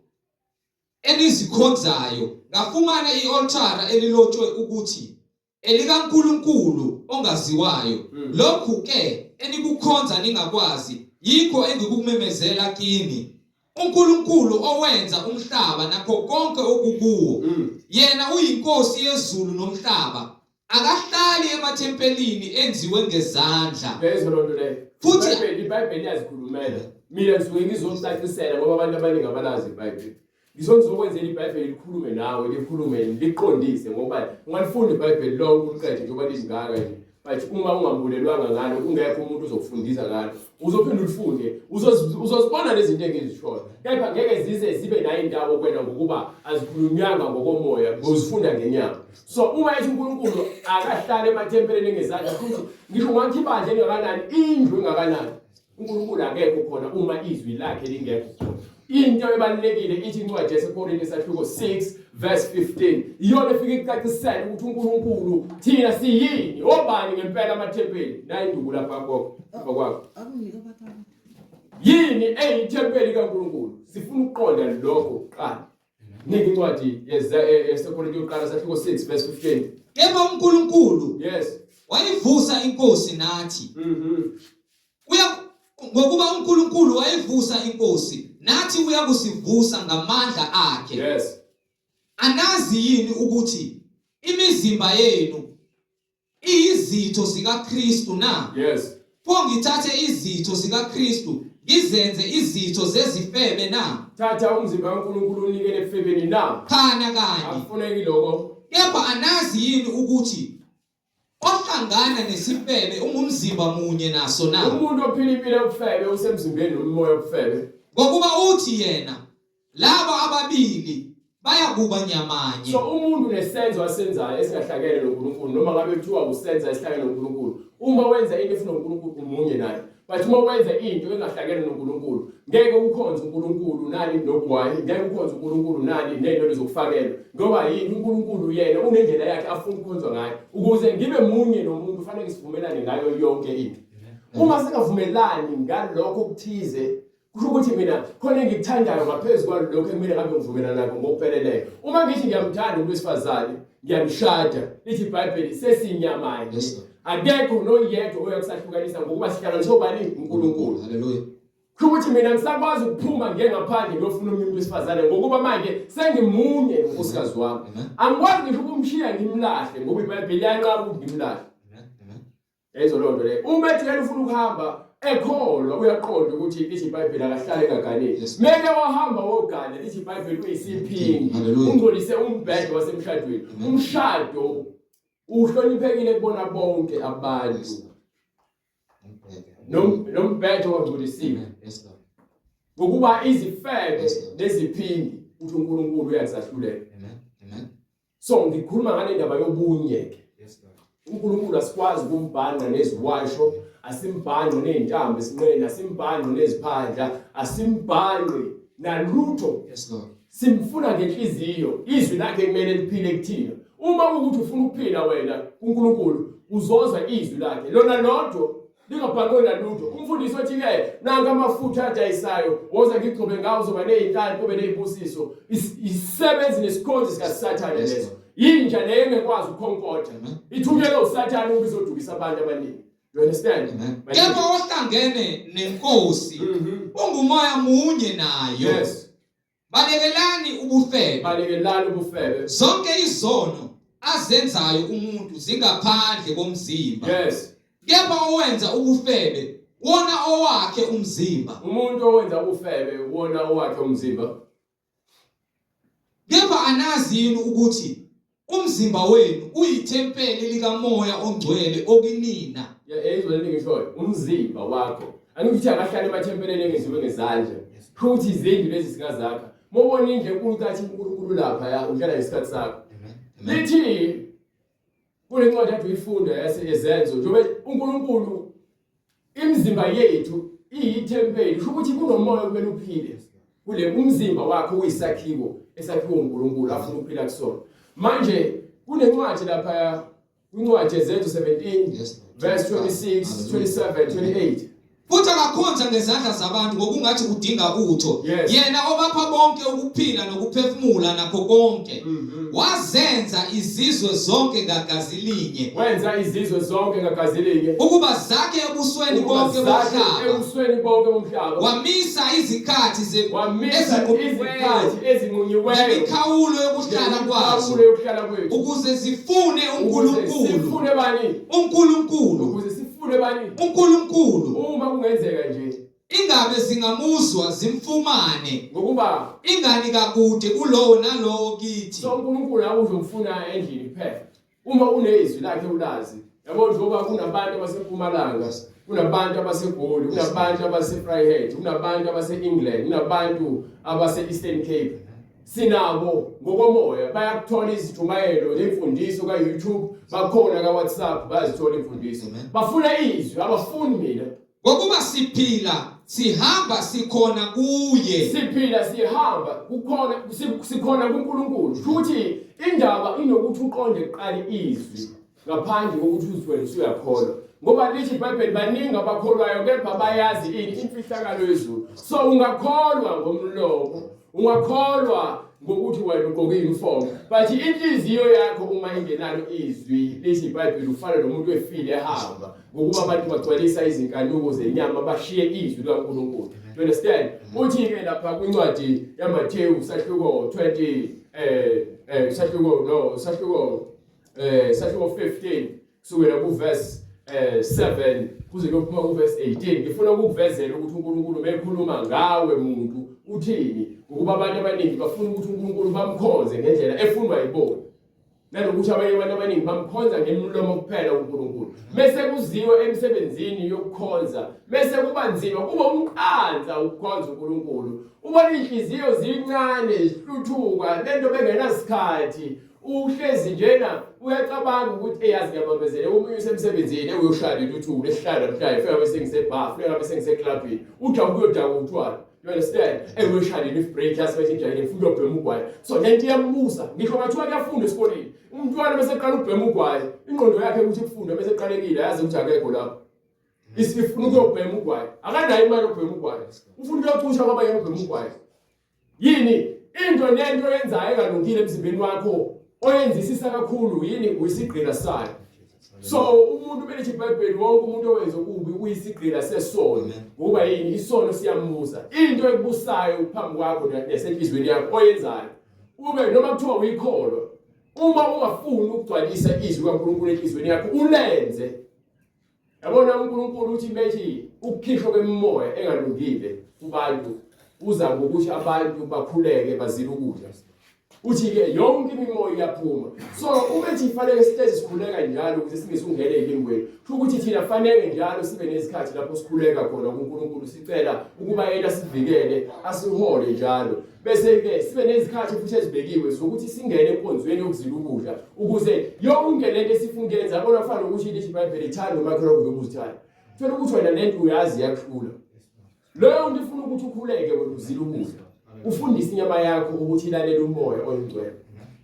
enizikhonzayo ngafumana ialtara elilotshwe ukuthi elikaNkulunkulu ongaziwayo lokhu ke enikukhonza ningakwazi yikho engikukumemezela kini uNkulunkulu owenza umhlaba nakho konke okukuwo yena uyinkosi yezulu nomhlaba akahlali emathempelini enziwe ngezandla bezolonto le futhi iBhayibheli yazikhulumela mina ngisuke ngizocacisela ngoba abantu abaningi abalazi iBhayibheli ngizokwenzela iBhayibheli likhulume nawe likhulume liqondise ngoba ungalifunda iBhayibheli lonke uliqede njengoba lizingaka nje but uma ungambulelwanga ngalo ungekho umuntu uzokufundisa ngalo uzophinda ulifunde uzozibona lezi zinto engizishoyo kepha ngeke zibe nayo indawo kwena ngokuba azikhulunywanga ngokomoya uzifunda ngenyama so uma ethi uNkulunkulu akahlale emathempelini engezandla futhi ngisho ngakhibandla engakanani indlu engakanani uNkulunkulu akekho khona uma izwi lakhe lingekho khona into ebalulekile ithi incwadi yaseKorinte esahluko 6 verse 15 iyona efika icacisela ukuthi uNkulunkulu thina siyini obani ngempela amathempeli nayi induku lapha kwakho Akunike abathathu. yini eyithempeli kaNkulunkulu sifuna ukuqonda lokho kuqala nika incwadi yaseKorinte yokuqala esahluko 6 verse 15 Kepha uNkulunkulu yes wayivusa inkosi nathi. Ngokuba uNkulunkulu wayivusa inkosi nathi uyakusivusa ngamandla akhe. yes Anazi yini ukuthi imizimba yenu iyizitho zikaKristu na? yes Pho ngithathe izitho zikaKristu ngizenze izitho zezifebe na? thatha umzimba kaNkulunkulu unikele efebeni na Khana kanye. akufuneki lokho Kepha anazi yini ukuthi ohlangana nesifebe ungumzimba munye naso na? umuntu ophila impilo yobufebe usemzimbeni nomoya wobufebe Ngokuba uthi yena laba ababili bayakuba nyamanye. so umuntu nesenzo asenzayo esingahlangene noNkulunkulu noma ngabe kuthiwa usenza esihlangene noNkulunkulu uma wenza into efuna uNkulunkulu umunye naye but uma wenza into engahlangene noNkulunkulu ngeke ukhonze uNkulunkulu nani nogwayi ngeke ukhonze uNkulunkulu nani nento zokufakelwa ngoba yini uNkulunkulu yena unendlela yakhe afuna ukukhonzwa ngayo ukuze ngibe munye nomuntu kufanele ngivumelane ngayo yonke into uma singavumelani ngalokho okuthize kusho ukuthi mina khona engikuthandayo ngaphezulu kwalokho ekumele ngabe ngivumelana nakho ngokupheleleyo uma ngithi ngiyamthanda umuntu wesifazane ngiyamshada lithi iBhayibheli sesinyamanye Yes, Lord. akekho noyedwa oyakusahlukanisa ngokuba sihlala sobani uNkulunkulu Hallelujah. kusho ukuthi mina ngisakwazi ukuphuma ngiye ngaphandle ngiyofuna umuntu wesifazane ngokuba manje sengimunye nonkosikazi wami angikwazi ngisho ukumshiya ngimlahle ngoba iBhayibheli yanqaba ukuthi ngimlahle ezo lonto le uma ethi yena ufuna ukuhamba ekholwa uyaqonda ukuthi lithi iBhayibheli akahlale kaganeni Yes. meke wahamba wogana lithi iBhayibheli kuyisiphingi Hallelujah. ungcolise umbhedo wasemshadweni umshado uhloniphekile kubona bonke abantu nombhedo wangcolisiwe Yes, Lord. ngokuba izifebe Yes, Lord. neziphingi uthi uNkulunkulu uyazahlulela Amen. Amen. so ngikhuluma ngale ndaba yobunye Yes, Lord. uNkulunkulu asikwazi ukumbhanqa neziwasho asimbhanqe nezintambo esinqeni asimbhanqe neziphandla asimbhanqe nalutho Yes, Lord. simfuna ngenhliziyo izwi lakhe kumele liphile kuthina uma ukuthi ufuna ukuphila wena uNkulunkulu uzozwa izwi lakhe lona lodwa lingabhanqwe nalutho umfundisi othi ke nanka amafutha adayisayo woza ngigcobe ngawo zoba nezinhlali kube nezibusiso isebenzi nesikhonzi sikaSathane Yes, leso Lord. yinja leyo engekwazi ukukhonkotha Amen. ithunyelwe uSathane ukuba izodukisa abantu abaningi you understand Amen. Kepha ohlangene nenkosi ungumoya munye nayo. yes Balekelani ubufebe. balekelani ubufebe Zonke izono azenzayo umuntu zingaphandle komzimba. yes Kepha owenza ubufebe wona owakhe umzimba. umuntu owenza ubufebe wona owakhe umzimba Kepha anazi yini ukuthi umzimba wenu uyithempeli likamoya ongcwele okinina. ezwe lengishoyo umzimba wakho angithi akahlala emathempeleni engenziwe ngezandla futhi izindlu lezi singazakha mobona indle enkulu kathi uNkulunkulu lapha ya udlala isikhathi sakho lithi kule ncwadi yakho ifunda yasezenzo njengoba uNkulunkulu imizimba yethu iyithempeli kusho ukuthi kunomoya kumele uphile kule umzimba wakho uyisakhiwo esakhiwe uNkulunkulu afuna ukuphila kusona manje kunencwadi lapha incwadi yezenzo 17 Yes, Lord. verse 26 27 28 Futhi akakhonza ngezandla zabantu ngokungathi kudinga utho. Yes. Yena obapha bonke ukuphila nokuphefumula nakho konke. Wazenza izizwe zonke ngagazi linye wenza izizwe zonke ngagazi linye ukuba zakhe ebusweni bonke bomhlaba. ebusweni bonke bomhlaba Wamisa izikhathi wamisa izikhathi ezinqunyiweyo nemikhawulo yokuhlala kwazo kwazo yokuhlala kwethu ukuze zifune ukuze uNkulunkulu. sifune bani uNkulunkulu. ukuze sifune bani uNkulunkulu. uma kungenzeka nje Ingabe zingamuzwa zimfumane. ngokuba Ingani kakude kulowo nalowo kithi. so uNkulunkulu akuzomfuna endlini kuphela uma unezwi lakhe ulazi Yabo njengoba kunabantu abaseMpumalanga, kunabantu abaseGoli, kunabantu abase-Vryheid, kunabantu abase-England, kunabantu abase-Eastern Cape. Sinabo ngokomoya bayakuthola izithumayelo nemfundiso ka-YouTube, bakhona ka-WhatsApp bayazithola imfundiso. Bafuna izwi, abafuni mina. Ngokuba siphila sihamba sikhona kuye. Siphila sihamba kukhona sikhona kuNkulunkulu. Futhi indaba inokuthi uqonde kuqala izwi ngaphandle kokuthi uzwele usuyakholwa. Ngoba lithi iBhayibheli baningi abakholwayo kepha bayazi imfihlakalo yezulu. So ungakholwa ngomlomo, ungakholwa ngokuthi wena ugqoke uniform, but inhliziyo yakho uma ingenalo izwi lithi iBhayibheli ufana nomuntu wefile ehamba ngokuba abantu bagcwalisa izinkanuko zenyama bashiye izwi likaNkulunkulu. You understand? Uthi ke lapha kwincwadi yaMathewu sahluko 15 kusukela kuverse 7 kuze kuyophuma kuverse 18. Ngifuna ukukuvezela ukuthi uNkulunkulu mekhuluma ngawe muntu uthini, ukuba abantu abaningi bafuna ukuthi uNkulunkulu bamkhonze ngendlela efunwa yibona, nanokuthi abanye abantu abaningi bamkhonza ngemlomo kuphela uNkulunkulu. Bese kuziwe emsebenzini yokukhonza, bese kuba nzima, kuba umqansa ukukhonza uNkulunkulu. Ubona inhliziyo zincane zihluthuka, lento bengenasikhathi, uhlezi njena uyacabanga ukuthi eyazi ngiyabambezela umuntu usemsebenzini uyoshaya luthuku lesihlala mhlanje fika bese ngisebar, fika bese ngiseklabhini, uthi ukuyodaka utshwala. You understand? Eyoshaya if break yasibethi njani ufuna ubhema ugwayi. So lento iyambuza, ngisho ngathiwa kuyafunda esikoleni, umntwana bese eqala ubhema ugwayi, ingqondo yakhe ukuthi kufunda bese eqalekile yazi ukuthi akekho lapho. Isifuna ukuyobhema ugwayi, akanayo imali yokubhema ugwayi, ufuna ukuyochusha kwabanye ubhema ugwayi. Yini into nento yenzayo engalungile emzimbeni wakho oyenzisisa kakhulu yini uyisigqila sayo. So umuntu belithi iBhayibheli wonke umuntu owenza okubi uyisigqila sesono, ngoba yini isono siyambuza into ekubusayo phambi kwakho nasenhlizweni yakho oyenzayo. Ube noma kuthiwa uyikholwa, uma ungafuni ukugcwalisa izwi kaNkulunkulu enhlizweni yakho ulenze. Yabona uNkulunkulu uthi bethi ukukhishwa kwemimoya engalungile kubantu uza ngokuthi abantu bakhuleke bazile ukudla. Uthi ke yonke imimoya iyaphuma. So ubethi ifanele sitezi sikhuleka njalo ukuze singesungene enkingweni. Ukuthi thina fanele njalo sibe nezikhathi lapho sikhuleka khona kuNkulunkulu sicela ukuba yena sivikele asihole njalo. Bese ke sibe nezikhathi futhi ezibekiwe zokuthi singene enkonzweni yokuzila ukudla ukuze yonke lento esifuna ukwenza yabona kufanele ukuthi lithi iBhayibheli ithanda umakhelwane wakho uzithanda. Phela ukuthi wena lento uyazi yakuhlula. Leyo nto ifuna ukuthi ukhuleke wena uzila ukudla. Ufundise inyama yakho ukuthi ilalela umoya oyingcwele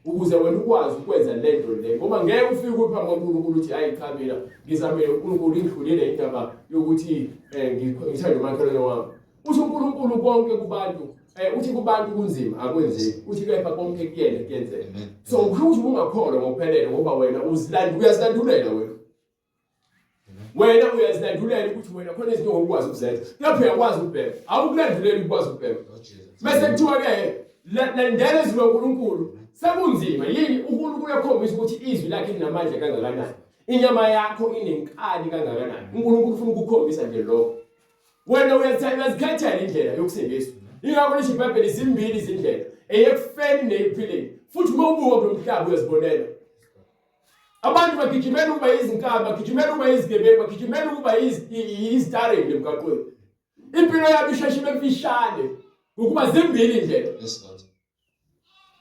ukuze wena ukwazi ukwenza lento le, ngoba ngeke ufike uphambi kaNkulunkulu uthi hayi cha mina ngizamele uNkulunkulu ingidlulile indaba yokuthi ngithanda umakhelwane wami. Uthi uNkulunkulu konke kubantu uthi kubantu kunzima akwenzeki, uthi kepha konke kuyena kuyenzeka. So ukuthi ungakholwa ngokuphelele ngoba wena uyazilandulela wena uyazilandulela ukuthi wena khona izinto ngokwazi ukuzenza, lapho uyakwazi ukubheka awukulandulela ukwazi ukubheka. Bese kuthiwa ke landela izwi loNkulunkulu sekunzima yini uNkulunkulu yakhombisa ukuthi izwi lakhe linamandla kangakanani, inyama yakho inenkani kangakanani. uNkulunkulu ufuna ukukhombisa nje lokho. Wena uyazikhethela indlela yokusindiswa. Ingakho lithi iBhayibheli zimbili izindlela, eyekufeni neyiphileni. Futhi uma ubuka kulo mhlaba uyazibonela. Abantu bagijimela ukuba izinkamba, bagijimela ukuba izigebengu, bagijimela ukuba izitaringi emgaqweni. Impilo yabo isheshe bemfishane ukuba zimbili indlela.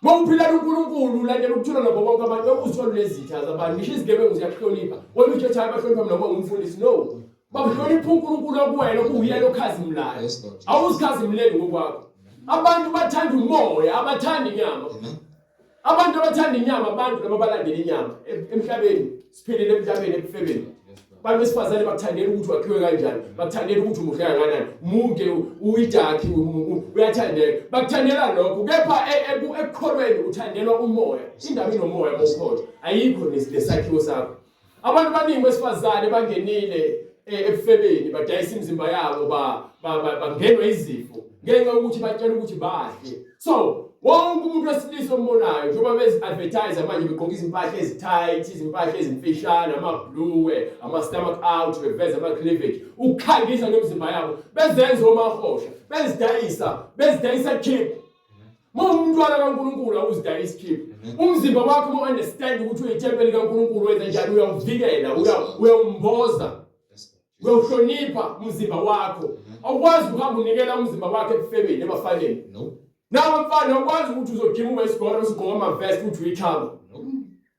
Mawuphila uNkulunkulu ulandela ukuthula nabo bonke abantu okuzithola lezitha zabantu. Ngisho izigebengu ziyakuhlonipha. Wena uthi cha bahlonipha mina ngoba ngumfundisi. No. Bahlonipha uNkulunkulu okuwena okuyena okhazimulayo. Awuzikhazimuleli ngokwakho. Abantu bathanda umoya, abathanda inyama. Abantu abathanda inyama abantu laba balandela inyama emhlabeni. Siphilile emhlabeni ebufebeni. Abantu besifazane bakuthandela ukuthi wakhiwe kanjani, bakuthandela ukuthi umuhle kangakanani, muke uyidakhi uyathandeka, bakuthandela lokho. Kepha ekukholweni uthandelwa umoya. Indaba inomoya mawukholwa ayikho nesakhiwo sakho. Abantu abaningi besifazane bangenile ebufebeni badayisa imizimba yabo bangenwe izifo ngenxa yokuthi batshela ukuthi bahle. So wonke umuntu wesilisa ombonayo njengoba bezi-advertise manje begqoka izimpahla ezitight, izimpahla ezimfishane, amabhluwe, ama-stomach out, beveza ama-cleavage, ukukhangisa nemizimba yabo, bezenza omahosha, bezidayisa cheap. Umntwana kaNkulunkulu awuzidayisi chip. Umzimba wakho uma understand ukuthi uyithempeli kaNkulunkulu wenza njani uyawuvikela, uyawumboza. Uyawuhlonipha umzimba wakho. Awukwazi ukuhamba unikela umzimba wakho ebufebeni ebafaneni. No. Nawe mfana awukwazi ukuthi uzogima uwesikole usigqoka ama-vest ukuthi uyichama.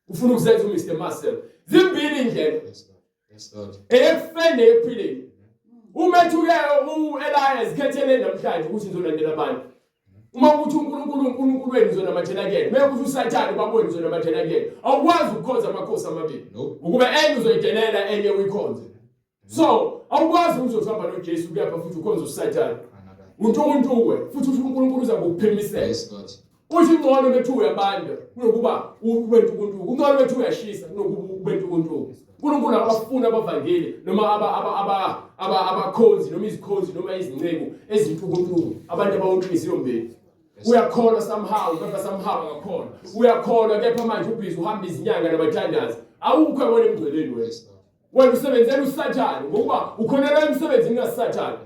Ufuna ukuzenza uMr. Marcel. Zimbili indlela. Yes, Lord. Ekufeni ekuphileni. Umethuke uElias khethele namhlanje ukuthi ngizolandela abantu. Uma uthi uNkulunkulu wenu uzonamathela kuyena, meke uthi uSathane babone uzonamathela kuyena. Awukwazi ukukhonza amakhosi amabili. No. Ukuba enye uzoyidelela enye uyikhonze. So, awukwazi uzohamba noJesu kuyapha futhi ukhonza uSathane. Untukuntuwe futhi uNkulunkulu uza kukuphimisela. Yes, God. Uthi ngcono bethu uyabanda kunokuba ube ntukuntuku. Ungcono bethu uyashisa kunokuba ube ntukuntuku. uNkulunkulu abafuna abavangeli noma abakhonzi noma izikhonzi noma izinceku ezintukuntuku abantu abawunhliziyo mbili. Uyakholwa somehow kepha somehow akakhona. Uyakholwa kepha manje ubhizi uhamba izinyanga nabathandazi. Awukho yabona emgceleni wena. Wena usebenzela uSathane ngoba ukhonela emsebenzini kaSathane.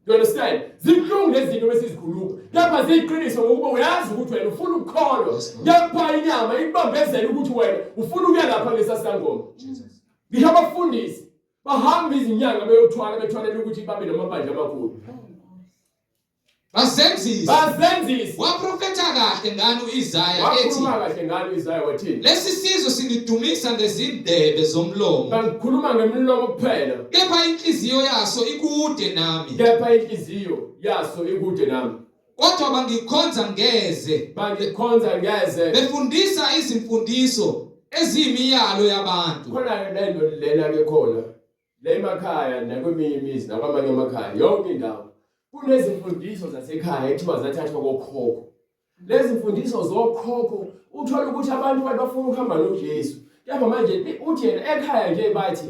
You understand? Zibuhlungu lezi zinto esizikhuluma. Kepha ziyiqiniso ngokuba uyazi ukuthi wena ufuna ukukholwa. Kepha inyama ikubambezela ukuthi wena ufuna ukuya lapha ngesasangoma. Ngisho abafundisi bahamba izinyanga bethwalela ukuthi babe namabandla amakhulu. Basenzisi. Waprofetha kahle ngani uIsaya ethi. Wakhuluma kahle ngani uIsaya wathini? Lesi sizwe singidumisa ngezindebe zomlomo. Ngikhuluma ngemlomo kuphela. Kepha inhliziyo yaso ikude nami. Kodwa bangikhonza ngeze. Befundisa izimfundiso eziyimiyalo yabantu. Khona lento lena ke khona. Le emakhaya nakweminye imizi nakwamanye emakhaya yonke indawo. Kunezimfundiso zasekhaya ekuthiwa zathathwa kokhokho. Lezi mfundiso zokhokho uthola ukuthi abantu bafuna ukuhamba noJesu. Kepha manje uthi yena ekhaya nje bathi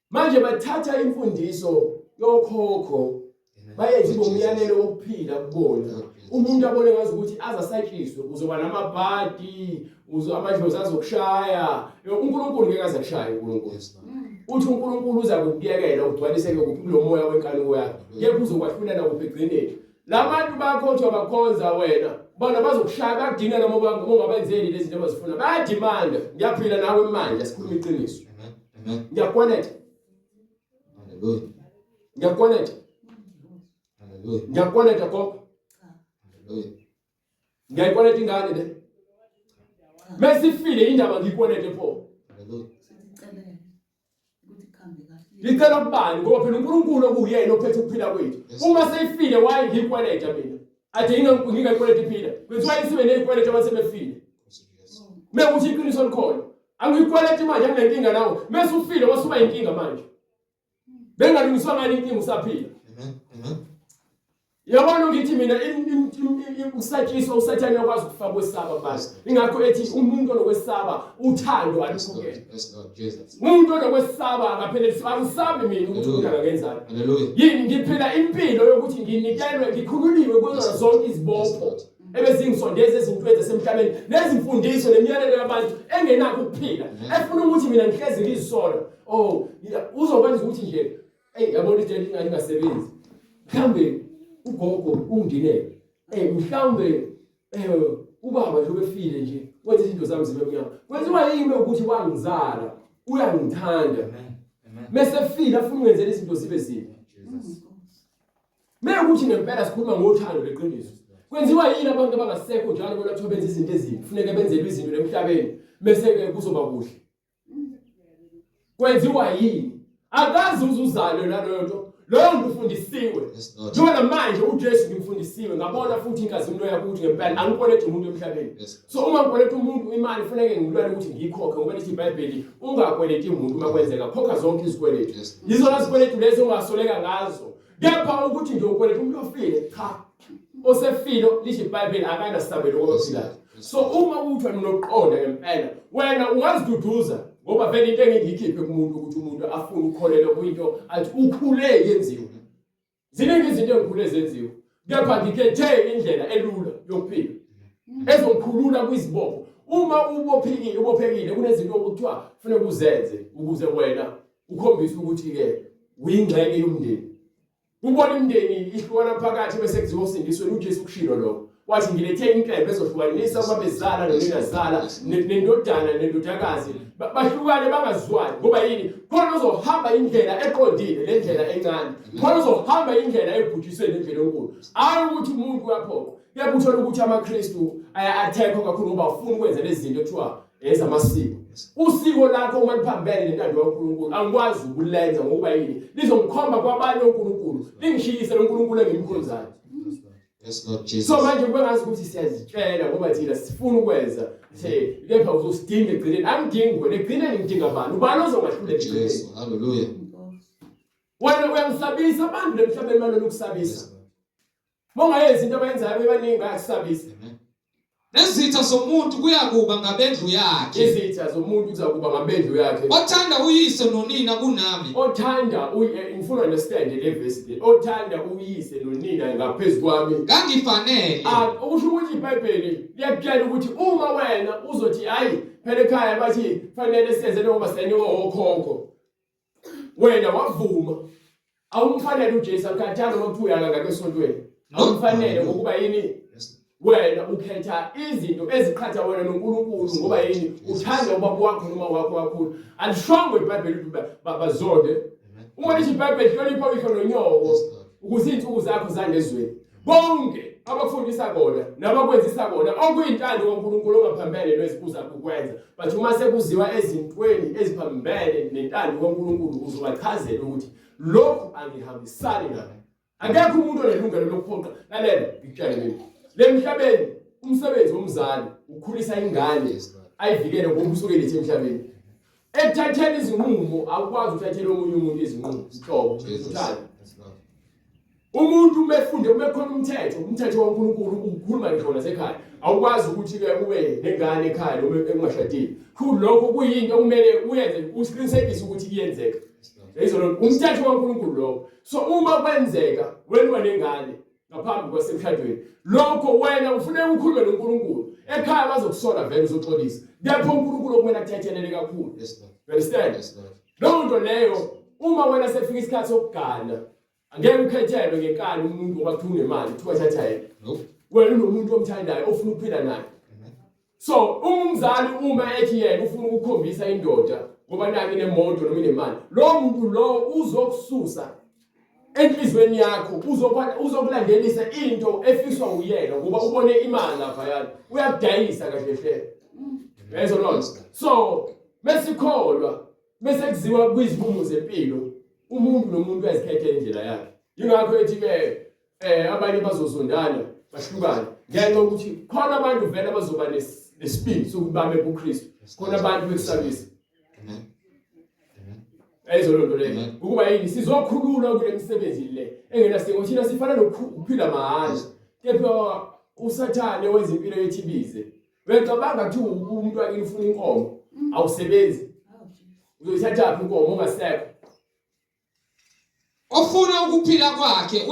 manje bathatha imfundiso yokhokho bayenza umyalelo wokuphila kubona. Umuntu abone ngazi ukuthi azasatshiswe uzoba namabhadi, amadlozi azokushaya. uNkulunkulu ngeke aze kushaya uNkulunkulu. Uthi uNkulunkulu uza kukuyekela ugcwaliseke kulo moya wenkanuko yakho. Kepha uzokwahlulana kuphi egcineni. Labantu bakho othi abakhonza wena bona bazokushaya bakudinga noma ungabenzeli lezi zinto abazifuna. Bayadimanda. Ngiyaphila nawe manje asikhuluma iqiniso. Ngiyakwanetha. Hallelujah. Ngiyakwanetha. Hallelujah. Ngiyakwanetha konke. Hallelujah. Ngiyakwanetha ingane le. Mesifile indaba ngikwanethe pho. Hallelujah. Ngicela kubani ngoba phela uNkulunkulu okuyena ophethe ukuphila kwethu. Uma seyifile waye ngikwanetha mina. Ade ngingakwanetha iphila. Kwenziwa isibe nezikwanetha abasebefile. Mekuthi iqiniso likhona. Angikwanetha manje anginenkinga nawe. Mase ufile wasuba inkinga manje. Bengalungiswa ngani inkinga usaphila. Amen. Yabona ngithi mina usatshiswa uSathane yakwazi ukufaka kwesaba basi. Ingakho ethi umuntu onokwesaba uthando alukhokela. Yes, Lord Jesus. Umuntu onokwesaba akaphelelisi akusabe mina ukuthi umuntu angenzani. Hallelujah. Yini ngiphila impilo yokuthi nginikelwe ngikhululiwe kuzo zonke izibopho ebezingisondeza ezintweni zasemhlabeni nezimfundiso nemiyalelo yabantu engenakho ukuphila efuna ukuthi mina ngihlezi ngizisola. Uzokwenza ukuthi nje yabona into engasebenzi. Mhlambe ugogo ungidinele. Mhlambe ubaba nje ubefile nje wenza izinto zami zibe mnyama. Kwenziwa yini ukuthi wangizala uyangithanda. Amen. Mase fila afuna ukwenzela izinto zibe zimbi. Meke ukuthi ngempela sikhuluma ngothando leqiniso. Kwenziwa yini abantu abangasekho njalo bona kuthiwa benza izinto ezimbi kufuneka benzelwe izinto emhlabeni bese ke kuzoba kuhle. Kwenziwa yini? Akazi uzuzalo naleyo nto. Loyo ngifundisiwe. Njengoba manje uJesu ngimfundisiwe ngabona futhi inkazimulo yakho ukuthi ngempela angikwanethe umuntu emhlabeni. So uma ngikwanethe umuntu imali kufanele ngilwane ukuthi ngiyikhokhe ngoba lithi iBhayibheli ungakweleti umuntu uma kwenzeka khokha zonke izikweletu. Yizona izikweletu lezi ongasoleka ngazo. Kepha ukuthi nje ukweleta umuntu ofile cha. Osefilo lithi iBhayibheli akayina sabelo kwabaphilayo. So uma uthi unoqonda ngempela wena ungaziduduza ngoba vele into engiyikhiphe kumuntu ukuthi umuntu afune ukukholelwa kuyinto athi ukhule yenziwe. Ziningi izinto engikhule zenziwe. Kepha ngikhethe indlela elula yokuphila. Ezomkhulula kwizibopho. Uma ubophekile kunezinto okuthiwa kufanele uzenze ukuze wena ukhombise ukuthi ke uyingxenye yomndeni. Ubona imndeni ihlukana phakathi bese kuziwa usindisweni uJesu kushilo lokho. wathi ngilethe inkembe ezohlukanisa kwabezala noninazala nendodana nendodakazi bahlukane bangazwani ngoba yini khona uzohamba indlela eqondile le ndlela encane khona uzohamba indlela ebhujiswe nendlela enkulu hayi ukuthi umuntu uyaphoqa kepha uthola ukuthi amaKristu ayathekho kakhulu ngoba ufuna ukwenza lezi zinto ekuthiwa ezamasiko usiko lakho uma liphambene nentando kaNkulunkulu angikwazi ukulenza ngoba yini lizongikhomba kwabanye uNkulunkulu lingishiyise loNkulunkulu engimkhonzayo. Yes, Lord Jesus. So manje kwengazi ukuthi siyazitshela ngoba thina sifuna ukwenza kepha uzosidinga egcineni angidingi wena egcineni ngidinga abantu ubani ozongahlule egcineni. Yes, hallelujah. Wena uyangisabisa abantu lemhlabeni malona ukusabisa mongayenzi into abayenzayo bebaningi akusabisa. Nezitha zomuntu kuyakuba ngabendlu yakhe. Izitha zomuntu kuzakuba ngabendlu yakhe. Othanda uyise nonina kunami. Othanda ngifuna understand le verse. Othanda uyise nonina ngaphezulu kwami. Ngangifanele. Ukusho ukuthi iBhayibheli liyakutshela ukuthi uma wena uzothi hayi phela ekhaya bathi fanele senze noma senye okhokho. Wena wavuma. Awumfanele uJesu akhathana makuthuya ngakwesontweni. Awumfanele ngokuba yini? Wena ukhetha izinto eziqhatha wena noNkulunkulu ngoba yini uthanda ubaba wakho noma wakho kakhulu alishongo iBhayibheli ukuthi bazonde uma lithi iBhayibheli hlonipha uyihlo nonyoko ukuze izinsuku zakho zangezweni bonke abafundisa kona nabakwenzisa kona okuyintando kaNkulunkulu ongaphambene nezibuzo zakho ukwenza bathi uma sekuziwa ezintweni eziphambene nentando kaNkulunkulu uzobachazela ukuthi lokhu angihambisani nawe akekho umuntu onelungelo lokuphoqa lalela ngitshela mina lemhlabeni umsebenzi womzali ukhulisa ingane ayivikele ngoba usuke lethe emhlabeni ekuthatheni izinqumo akwazi ukuthathela omunye umuntu izinqumo ihlobo uthanda umuntu umefunde umekhona umthetho kaNkulunkulu ukukhuluma ngisho nasekhaya awukwazi ukuthi ke ube nengane ekhaya noma engashadile lokho kuyinto okumele uyenze usiqinisekise ukuthi kuyenzeka ezolo umthetho kaNkulunkulu lokho so uma kwenzeka wena nengane ngaphambi kwasemshadweni lokho wena ufune ukukhuluma noNkulunkulu ekhaya bazokusola vele uzoxolisa lapho uNkulunkulu okumele akuthethelele kakhulu. Yes, Lord. You understand? Yes, Lord. Lo nto leyo uma wena sefika isikhathi sokugana angeke ukhethelwe ngenkani umuntu obathunga imali kuthiwa thatha yena. Nope. Wena unomuntu omthandayo ofuna ukuphila naye. So umzali uma ethi yena ufuna ukukhombisa indoda ngoba naki nemoto noma inemali lo muntu lo uzokususa enhlizweni yakho uzokulandelisa into efiswa uyena ngoba ubone imali lapha yana uyakudayisa kahle hle. Yes or not? So mesikholwa bese kuziwa kwizibumo zempilo umuntu nomuntu uyazikhethela indlela yakhe ingakho ethi ke abanye bazozondana bahlukana ngenxa ukuthi khona abantu vele abazoba nesibindi sokubamba kuKristu khona abantu bekusabisa. Amen. Ezolonto le ukuba yini sizokhulula kule misebenzi le engenasidingo thina sifana nokuphila mahhala kepha usathane wenza impilo yethibize wecabanga ukuthi umuntu akini ufuna inkomo awusebenzi uzoyithatha inkomo ungasekho ofuna ukuphila kwakhe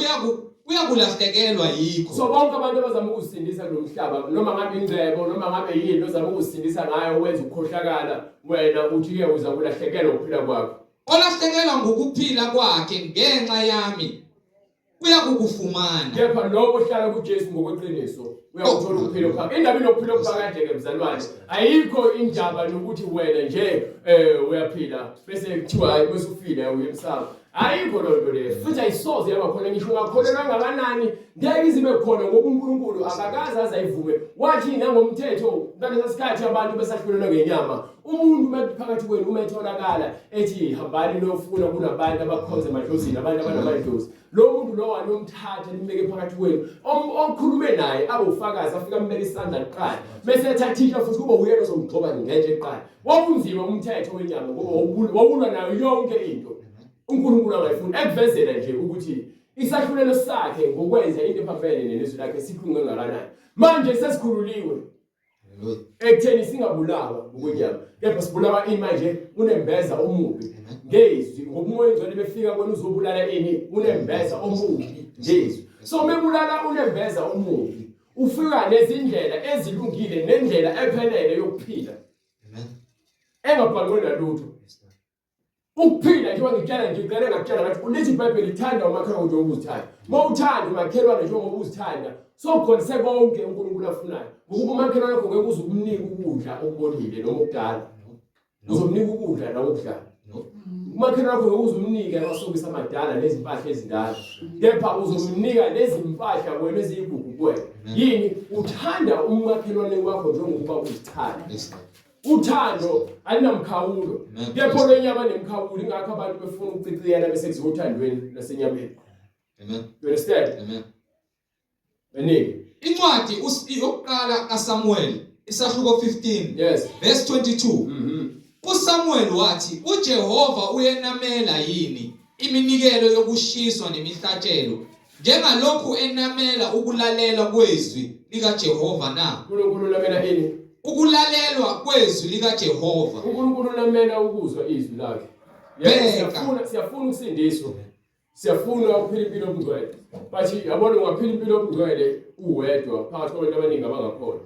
uyakulahlekelwa yikho. so bonke abantu abazama ukuzisindisa kulo mhlaba noma ngabe ingcebo noma ngabe yini ozama ukuzisindisa ngayo wenza ukukhohlakala wena uthi ke uza kulahlekelwa ukuphila kwakho olahlekelwa ngokuphila kwakhe ngenxa yami uyakukufumana. kepha lokho ohlala kuJesu ngokweqiniso uyakuthola ukuphila kwakhe indaba inokuphila kwakhe ke mzalwane ayikho indaba nokuthi wena nje uyaphila bese kuthiwa hayi bese ufile uyemsaba ayikho lonto le futhi ayisoze yaba khona ngisho ungakholelwa ngabanani ngeke izibe khona ngoba uNkulunkulu akakaze azayivume wathi ngomthetho ngalesa sikhathi abantu besahlulelwa ngenyama umuntu phakathi kwenu uma etholakala ethi hambani lofuna kunabantu abakhonza emadlozini abantu abanamadlozi lo muntu lo wanomthatha limbeke phakathi kwenu okhulume naye abufakazi afika ambeke isandla liqala bese ethathika futhi kuba uyena ozomgcoba ngenje eqala wabunzima umthetho wenyama ngoba wawulwa nayo yonke into uNkulunkulu angayifuni ekuvezela nje ukuthi isahlulelo sakhe ngokwenza into ephambene nelizwi lakhe sikhulunge ngakanani manje sesikhululiwe ekutheni singabulawa ngokwenyama kepha sibulawa imanje unembeza omubi ngezwi ngobumoya engcwele befika kwena uzobulala ini unembeza omubi ngezwi so mebulala unembeza omubi ufika nezindlela ezilungile nendlela ephelele yokuphila engabhalwe nalutho Ukuphila njengoba ngitshela ngicela ngakutshela ngathi ulithi iBhayibheli lithanda umakhelwane njengoba uzithanda. Mawuthanda umakhelwane njengoba uzithanda, sokhonse konke uNkulunkulu afunayo. Ngokuba umakhelwane wakho ngeke uzumnika ukudla okubolile noma okudala. Uzomnika ukudla nawo okudala. Umakhelwane wakho ngeke uzumnika amasokisi amadala nezimpahla ezindala. Kepha uzomnika lezi mpahla wena eziyigugu kuwena. Yini? Uthanda umakhelwane wakho njengoba uzithanda. Uthando alinamkhawulo. Kepha lenyama nemkhawulo ingakho abantu befuna ukuciciyana bese kuzothandweni nasenyameni. Amen. You understand? Amen. Maningi. Incwadi yokuqala kaSamuel isahluko 15 Yes. verse 22. uSamuel wathi uJehova uyenamela yini iminikelo yokushiswa nemihlatshelo njengalokhu enamela ukulalelwa kwezwi likaJehova na? uNkulunkulu lamela ini? Ukulalelwa kwezwi likaJehova. uNkulunkulu lamela ukuzwa izwi lakhe. Siyafuna ukusindiswa. Siyafuna ukuphila impilo obungcwele. Bathi yabona ungaphila impilo obungcwele uwedwa phakathi kwabantu abaningi abangakhona.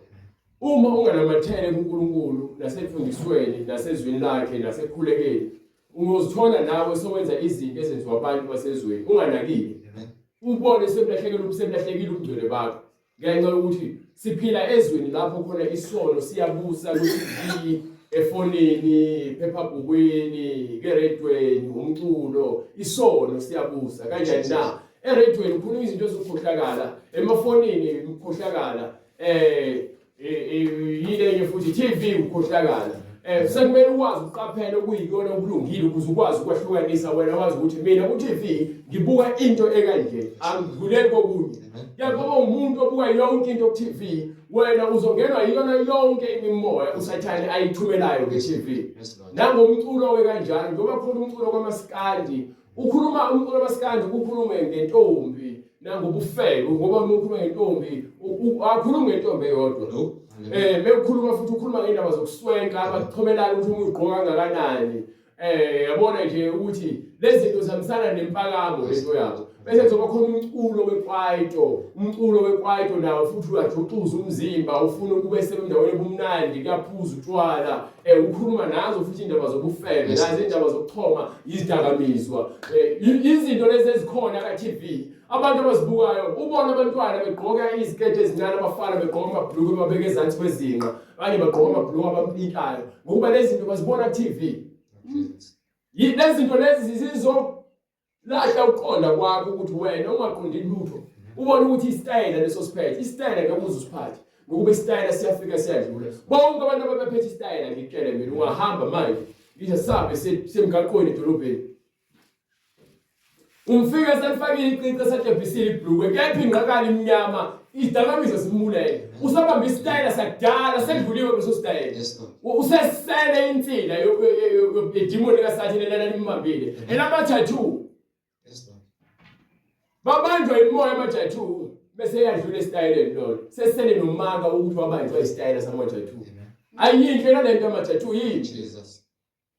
Uma unganamathele kuNkulunkulu nasemfundisweni nasezwini lakhe nasekukhulekeni, ungozithola nawe sowenza izinto ezenziwa abantu basezweni unganakile. Ubone semlahlekile ubungcwele bakho. Ngenxa yokuthi siphila ezweni lapho khona isono siyabusa ku-TV, efonini, phephabhukwini, keredweni, umculo, isono siyabusa kanjani na? Eredweni ukhuluma izinto ezikhohlakala, emafonini ukhohlakala, yile futhi TV ukhohlakala. Sekumele ukwazi uqaphela okuyiyona okulungile ukuze ukwazi ukwahlukanisa wena wazi ukuthi mina ku-TV ngibuka into ekanje angidluleli kokunye. Yabo umuntu obuka yonke into ku-TV wena uzongenwa yiyona yonke imimoya usathane ayithumelayo ku-TV. Nangomculo wekanjani ngoba khona umculo kwamaskandi ukhuluma umculo wamaskandi ukukhuluma ngentombi nangobufebe ngoba ukhuluma ngentombi akhuluma ngentombi eyodwa. Mekukhuluma futhi ukhuluma ngendaba zokuswenka abaxhomelana ukuthi umuntu ugqoka kangakanani. Yabona nje ukuthi lezi zinto zihambisana nempakamo lento yabo. Bese kuzoba khona umculo wekwaito nawo futhi uyajuxuza umzimba ufuna ukube sebendaweni ebumnandi kuyaphuza utshwala. Ukhuluma nazo futhi indaba zobufebe nazo indaba zokuxhoma izidakamizwa. Izinto lezi ezikhona ka-TV abantu abazibukayo ubona abantwana begqoka iziketi ezincane abafana begqoka amabhuluku babeke ezansi kwezinqa abanye bagqoka amabhuluku abampikayo ngokuba lezi zinto bazibona ku-TV. Lezi zinto lezi zizolahla ukuqonda kwakho ukuthi wena ungaqondi lutho ubone ukuthi isitayela leso siphethe isitayela ngeke uzusiphathe ngokuba isitayela siyafika siyadlula. Bonke abantu ababephethe isitayela ngikutshele mina ungahamba manje ngisho sabe semgaqweni edolobheni umfika selifakile iqiqe sadebhisile ibhluke kepha ingqakala imnyama izidakamizwa zimulele usabamba isitayela sakudala sekudluliwe kuleso sitayela usesele insila yedimoni kasathini lana limbambile elama-tattoo babanjwa imoya ama-tattoo bese yadlula esitayeleni lolo sesele nomaka ukuthi wabanjwa isitayela sama-tattoo. Ayinhle nalento ama-tattoo yinhle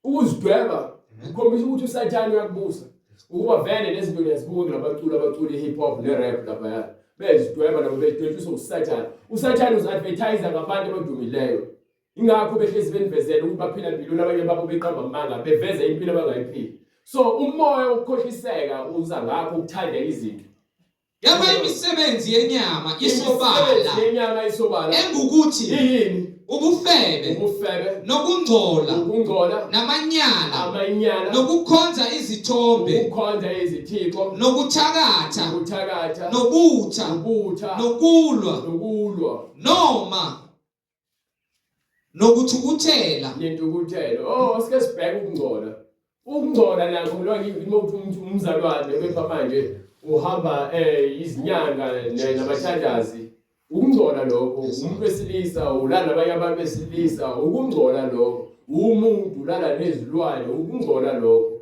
ukuzidweba ukhombisa ukuthi usathane uyakubusa ukuba vele lezi zinto niyazibuka kulabaculi i-hip hop ne-rap laphaya bezidweba nabo bedwetshisa usathane. Usathane uzi-advertise ngabantu abadumileyo ingakho behlezi benivezela ukuthi baphila impilo nabanye babo beqamba amanga beveza impilo abangayiphili. So umoya wokukhohliseka uza ngakho ukuthanda izinto. Yaba imisebenzi yenyama isobala engukuthi yini? ubufebe nokungcola namanyala nokukhonza izithombe nokuthakatha nobutha nokulwa noma nokuthukuthela nentukuthelo. Asike sibheke ukungcola nakho ukuthi umzalwane kepha manje uhamba izinyanga nabathandazi ukungcola lokho umuntu wesilisa ulana abanye abantu besilisa ukungcola lokho umuntu ulana nezilwane ukungcola lokho.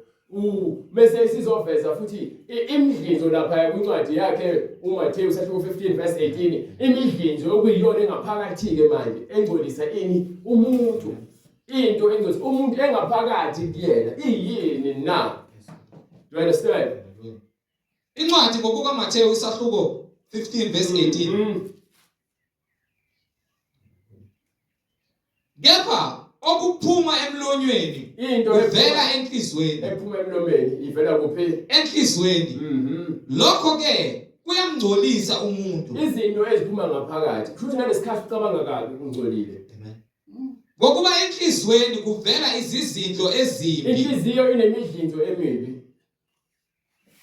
Bese sizoveza futhi imidlinzo lapha kwincwadi yakhe uMathewu 15 verse 18 imidlinzo okuyiyona engaphakathi ke manje engcolisa ini umuntu into engcolisa umuntu engaphakathi kuyena iyini na? You understand? Incwadi ngokukaMathewu isahluko 15 verse 18 kepha okuphuma emlonyeni into kuvela enhlizweni. ephuma emlomeni ivela kuphi? Enhlizweni. Lokho ke kuyamngcolisa umuntu. Izinto eziphuma ngaphakathi kusho ukuthi nalesikhathi ucabanga kabi ungcolile. Ngokuba enhlizweni kuvela izizinto ezimbi, Inhliziyo inemidlinzo emibi.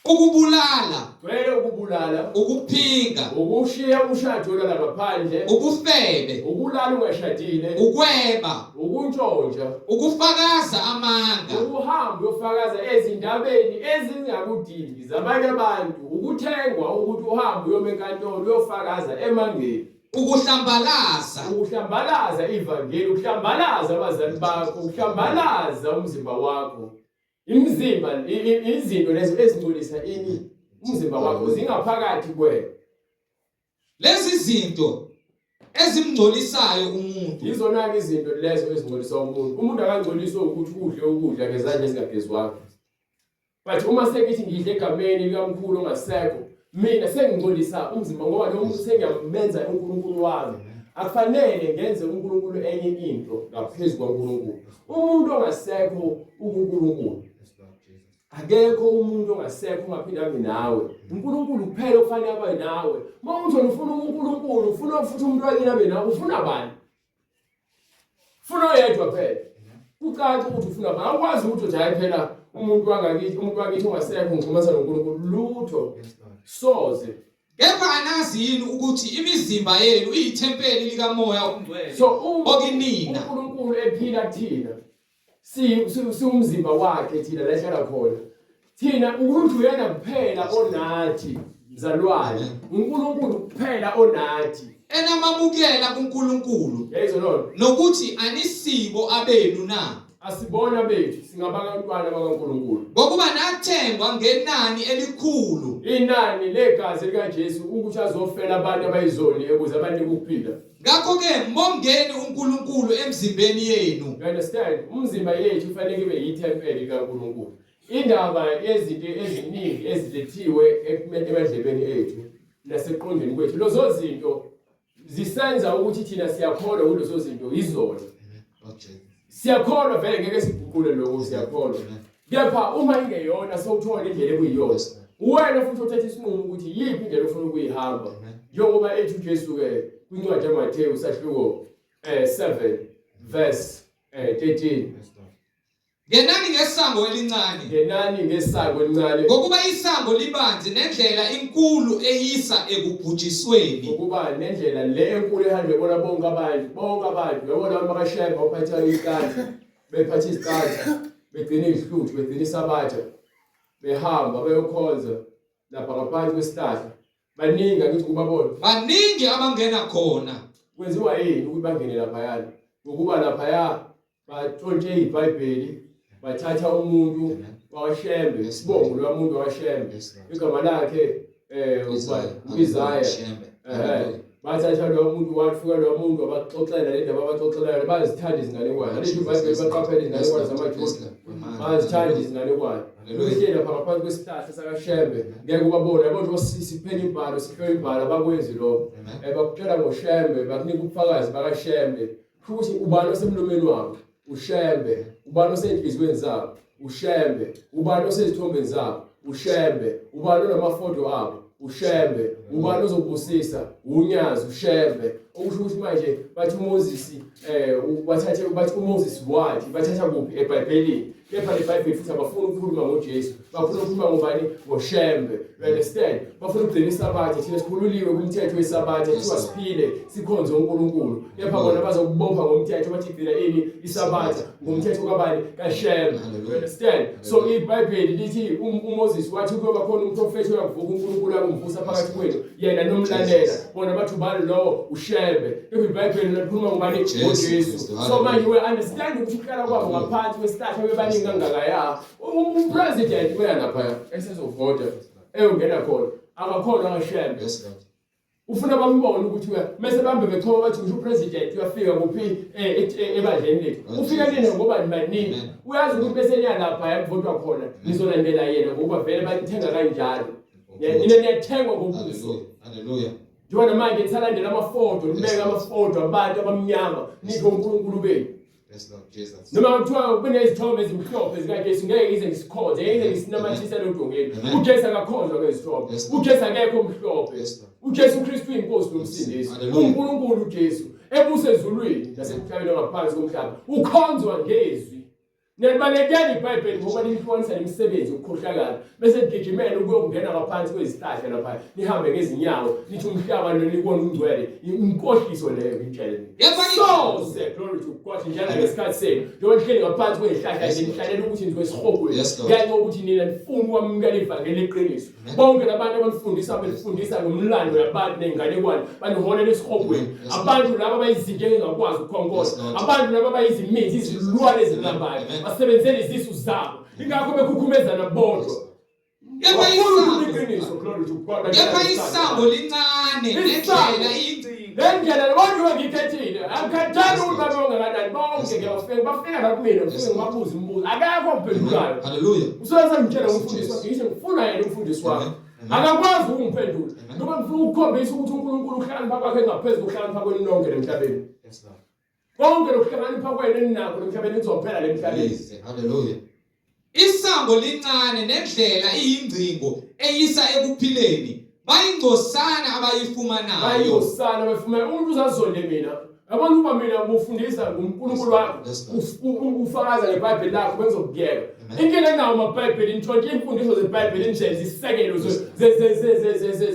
ukubulala, Gcwele ukubulala, ukuphinga, ukushiya umshado olala ngaphandle, ubufebe, ukulala ungashadile, ukweba, ukuntshontsha, ukufakaza amanga, ukuhamba uyofakaza ezindabeni ezingakudingi zabanye abantu, ukuthengwa ukuthi uhambe uyome enkantolo uyofakaza emangeni, ukuhlambalaza, ukuhlambalaza ivangeli, ukuhlambalaza abazali bakho, ukuhlambalaza umzimba wakho. Imizimba izinto lezo ezingcolisa ini umzimba wakho zingaphakathi kwena. lezi zinto ezimngcolisayo umuntu. Izona izinto lezo ezingcolisa umuntu. Umuntu akangcoliswa ukuthi udle ukudla ngezandla ezingagezwanga. But uma sekithi ngidle egameni likamkhulu ongasekho, mina sengingcolisa umzimba ngoba lo muntu sengiyamenza uNkulunkulu wami. Akufanele ngenze uNkulunkulu enye into ngaphezulu kwaNkulunkulu. Umuntu ongasekho uNkulunkulu. Akekho umuntu ongasekho ongaphinda abe nawe. uNkulunkulu kuphela okufanele abe nawe. Mawuthi ufuna uNkulunkulu, ufuna futhi umuntu wakini abe nawe, ufuna bani? Ufuna oyedwa phela. Kucaca ukuthi ufuna bani. Awukwazi ukuthi uthi hayi phela umuntu wakithi ongasekho ngixhumana noNkulunkulu lutho. Soze. Kepha anazi yini ukuthi imizimba yenu iyithempeli likaMoya oNgcwele So okinina. uNkulunkulu ephila thina. Si umzimba wakhe thina la ehlala khona. Thina umuntu uyena kuphela onathi mzalwane. uNkulunkulu kuphela onathi. Enamamukela kuNkulunkulu Yayizwa lona. nokuthi anisibo abenu na. Asibona bethu singabantwana bakaNkulunkulu. Ngokuba nathengwa ngenani elikhulu. Inani legazi likaJesu ukuthi azofela abantu abayizoni ukuze abanike ukuphila. Ngakho ke mbongeni uNkulunkulu emzimbeni yenu. You understand? Umzimba yethu ufanele kube yithempeli kaNkulunkulu. Indaba yezinto eziningi ezilethiwe emadlebeni ethu naseqondeni kwethu. Lezo zinto zisenza ukuthi thina siyakholwa kulezo zinto izona. Siyakholwa vele ngeke siguqule lokho siyakholwa. Kepha uma ingeyona sewuthola indlela ekuyiyona. Wena futhi uthatha isinqumo ukuthi yiphi indlela ofuna ukuyihamba. Njengoba ethi uJesu ke kwincwadi yaMathewu usahluko 7 verse 13. Ngenani ngesango elincane. Ngenani ngesango elincane. Ngokuba isango libanzi nendlela inkulu eyisa ekubhujisweni. Ngokuba nendlela le enkulu ehambe bona bonke abantu yabona amakashemba ophatha isikhathi bephatha isikhathi begcina izihluthu begcina isabatha behamba beyokhonza lapha ngaphansi kwesihlahla baningi ngithi kubabona Baningi abangena khona. kwenziwa yini ukuthi bangene lapha yana ngokuba lapha batshontshe iBhayibheli bathatha umuntu wakashembe sibongo lomuntu wakashembe igama lakhe uIsaya bathatha lo muntu wafika lo muntu abaxoxela le ndaba abaxoxelayo bazithanda izinganekwane lethi iBhayibheli baqaphela izinganekwane zamaJuda bazithanda izinganekwane Lokhu lapha ngaphansi kwesihlahla sakashembe ngeke ubabone yabo siphela imbhalo siphela imbhalo bakwenzi lokho bakutshela ngoshembe bakunika ubufakazi bakashembe futhi ubani osemlomeni wabo ushembe ubani osenhlizweni zabo ushembe ubani osezithombeni zabo ushembe ubani onamafoto abo ushembe ubani ozobusisa unyazi ushembe okusho ukuthi manje bathi uMoses bathi uMoses wathi bathatha kuphi eBhayibhelini kepha leBhayibheli futhi abafuna ukukhuluma ngoJesu bafuna ukukhuluma ngobani ngoshembe you understand bafuna ukugcina isabatha thina sikhululiwe kumthetho wesabatha kuthiwa siphile sikhonze uNkulunkulu kepha bona bazokubopha ngomthetho bathi gcina ini isabatha ngomthetho kabani kaShem you understand so iBhayibheli lithi uMoses wathi kuyoba khona umprofethi oyakuvuka uNkulunkulu akumvusa phakathi kwethu yena nomlandela bona bathi ubani lo ushembe kepha iBhayibheli likhuluma ngobani ngoJesu so manje we understand ukuthi ukukhala kwabo ngaphansi kwesihlahla webaningi kangakaya upresident uyalapha esezovota ungena khona akakhona ngashembe ufuna bambone ukuthi mase bambe bekhoma bathi ngisho upresident uyafika kuphi ebadleni lethu ufika nini ngoba nibaningi uyazi ukuthi bese niyalapha yakuvotwa khona nizolandela yena ngoba vele bathenga kanjalo nina niyathengwa ngobuso haleluya njengoba manje nisalandela amafoto nibeka amafoto abantu abamnyama nisho uNkulunkulu benu Yes, Lord Jesus. Noma kuthiwa kunezithombe ezimhlophe zikaJesu ngeke ize ngisikhonze, ngeke ngisinamathisele udongeni. Amen. uJesu akakhonzwa ngezithombe. Yes, Lord. uJesu akekho mhlophe. Yes, Lord. uJesu Kristu uyinkosi nomsindisi. Hallelujah. uNkulunkulu uJesu ebuse ezulwini nasemhlabeni ngaphansi komhlaba. Ukhonzwa ngezwi. Nelibalekela iBhayibheli ngoba lihlukanisa nemisebenzi ukukhohlakala bese ligijimela ukuyongena ngaphansi kwezihlahla lapha nihambe ngezinyawo nithi umhlaba lo libona ungcwele inkohliso leyo ngitshela so say glory to God njalo ngesikhathi senu njengoba nihleli ngaphansi kwezihlahla nihlalela ukuthi nizwe esihogweni ngenxa yokuthi nina nifuna ukwamukela ivangeli leqiniso bonke labantu abanifundisa belifundisa ngomlando yabantu nenganekwane baniholela esihogweni abantu laba abayizinto engakwazi ukukhonkoza abantu laba abayizimithi izilwane ezilambayo basebenzele izisu zabo ingakho bekhukhumezana bodwa Kepha isango lincane nendlela iyingcili. lendlela bonke ngikhethile akhathani ukuthi babe ongakanani bonke bafika la kumina ngifike ngibabuza imibuzo akekho omphendulayo. Hallelujah. Usebenza ngitshela umfundisi wakhe ngisho ngifuna yena umfundisi wakhe akakwazi ukungiphendula ngoba ngifuna ukukhombisa ukuthi uNkulunkulu uhlakanipha kwakhe engaphezulu ukuhlakanipha kwenu lonke emhlabeni. Yes, Lord. Konke lokuhlakanipha kwenu eninakho emhlabeni kuzophela le emhlabeni. Hallelujah. Isango lincane nendlela iyingcingo eyisa ekuphileni. Bayingcosana abayifumanayo. Bayingcosana bafumana umuntu uzazonde mina. Abantu ba mina bufundisa ngoNkulunkulu wakho. Ufakaza ngeBhayibheli lakho bengizokuyeka. Inkinga enawo amaBhayibheli intonke imfundiso zeBhayibheli nje zisekelo